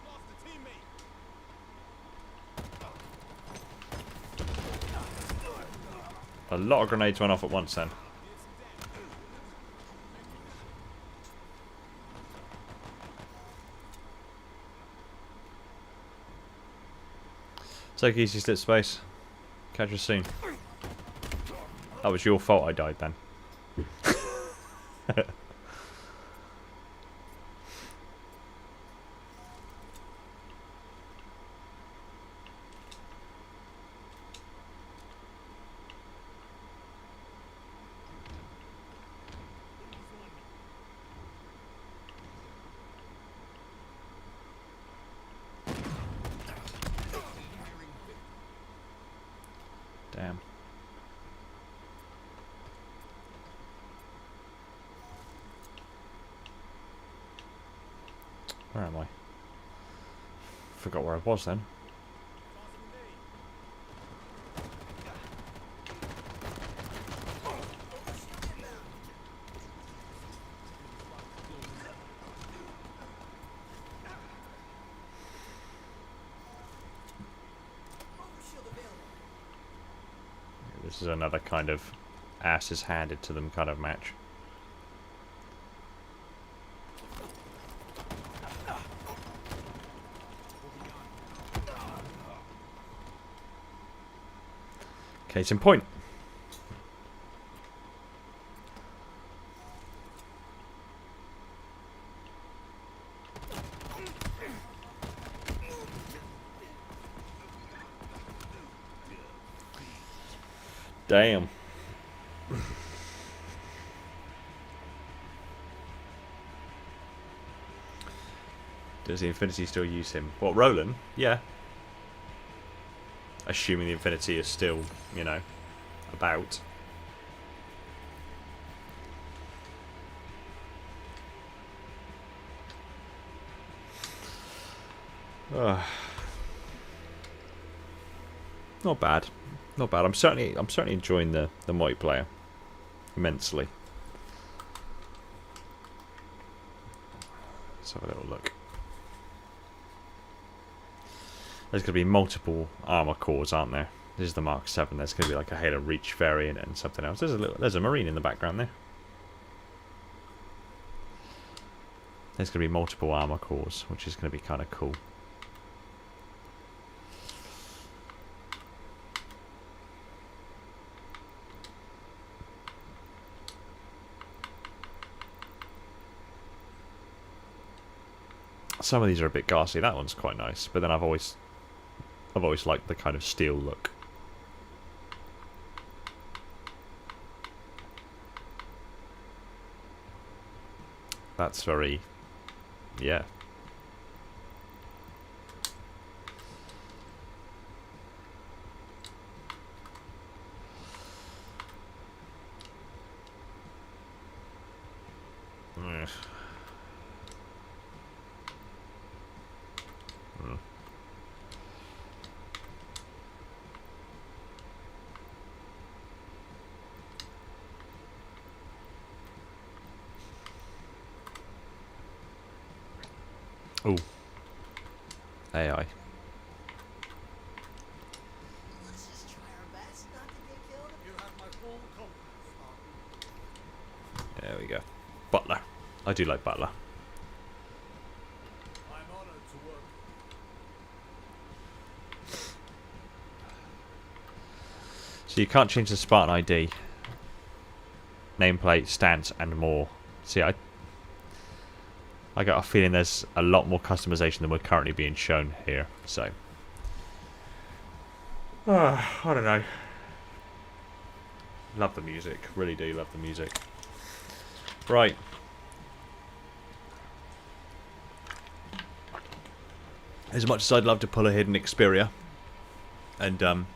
Lost a teammate. A lot of grenades went off at once then. Take it easy, Slip Space. Catch you soon. That was your fault I died then. Damn. Where am I? Forgot where I was then. This is another kind of asses handed to them kind of match. Case in point. Damn. Does the Infinity still use him? What, Roland? Yeah. Assuming the Infinity is still, you know, about. Not bad. Not bad. I'm certainly enjoying the multiplayer immensely. Let's have a little look. There's going to be multiple armor cores, aren't there? This is the Mark 7. There's going to be like a Halo Reach variant and something else. There's a Marine in the background there. There's going to be multiple armor cores, which is going to be kind of cool. Some of these are a bit ghastly. That one's quite nice, but then I've always liked the kind of steel look. That's very, yeah. Ugh. Oh. AI. Let's just try our best not to get killed. You have my full confidence, Spartan. There we go. Butler. I do like Butler. I'm honored to work. So you can't change the Spartan ID, nameplate, stance, and more. See, I got a feeling there's a lot more customization than we're currently being shown here. So, I don't know. Love the music, really do love the music. Right. As much as I'd love to pull a hidden Xperia and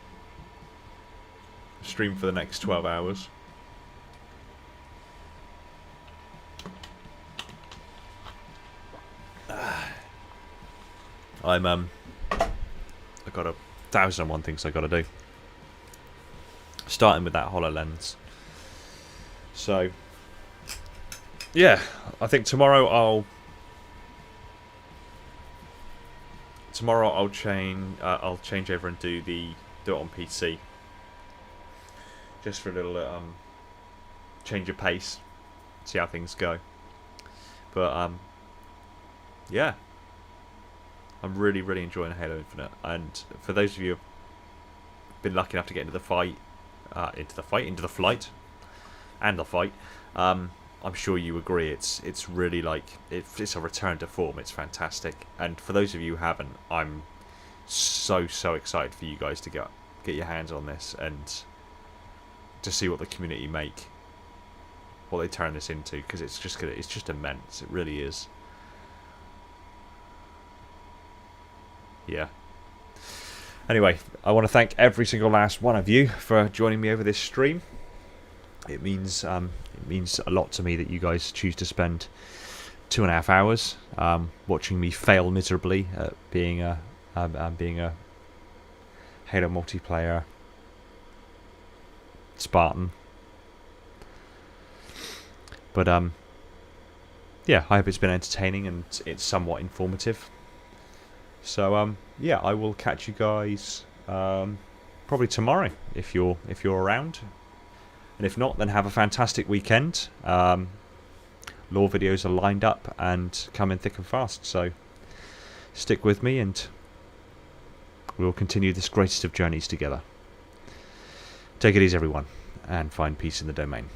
stream for the next 12 hours. I've got 1,001 things I got to do. Starting with that HoloLens. So, yeah, I think tomorrow I'll change over and do it on PC. Just for a little change of pace, see how things go. But yeah, I'm really enjoying Halo Infinite, and for those of you who've been lucky enough to get into the flight, I'm sure you agree. It's really like it's a return to form. It's fantastic, and for those of you who haven't, I'm so excited for you guys to get your hands on this and to see what the community make, what they turn this into, because it's just immense. It really is. Yeah. Anyway, I want to thank every single last one of you for joining me over this stream. It means a lot to me that you guys choose to spend 2.5 hours watching me fail miserably at being a Halo multiplayer Spartan. But yeah, I hope it's been entertaining and it's somewhat informative. So yeah, I will catch you guys probably tomorrow if you're around, and if not, then have a fantastic weekend. Lore videos are lined up and coming thick and fast, so stick with me and we'll continue this greatest of journeys together. Take it easy, everyone, and find peace in the domain.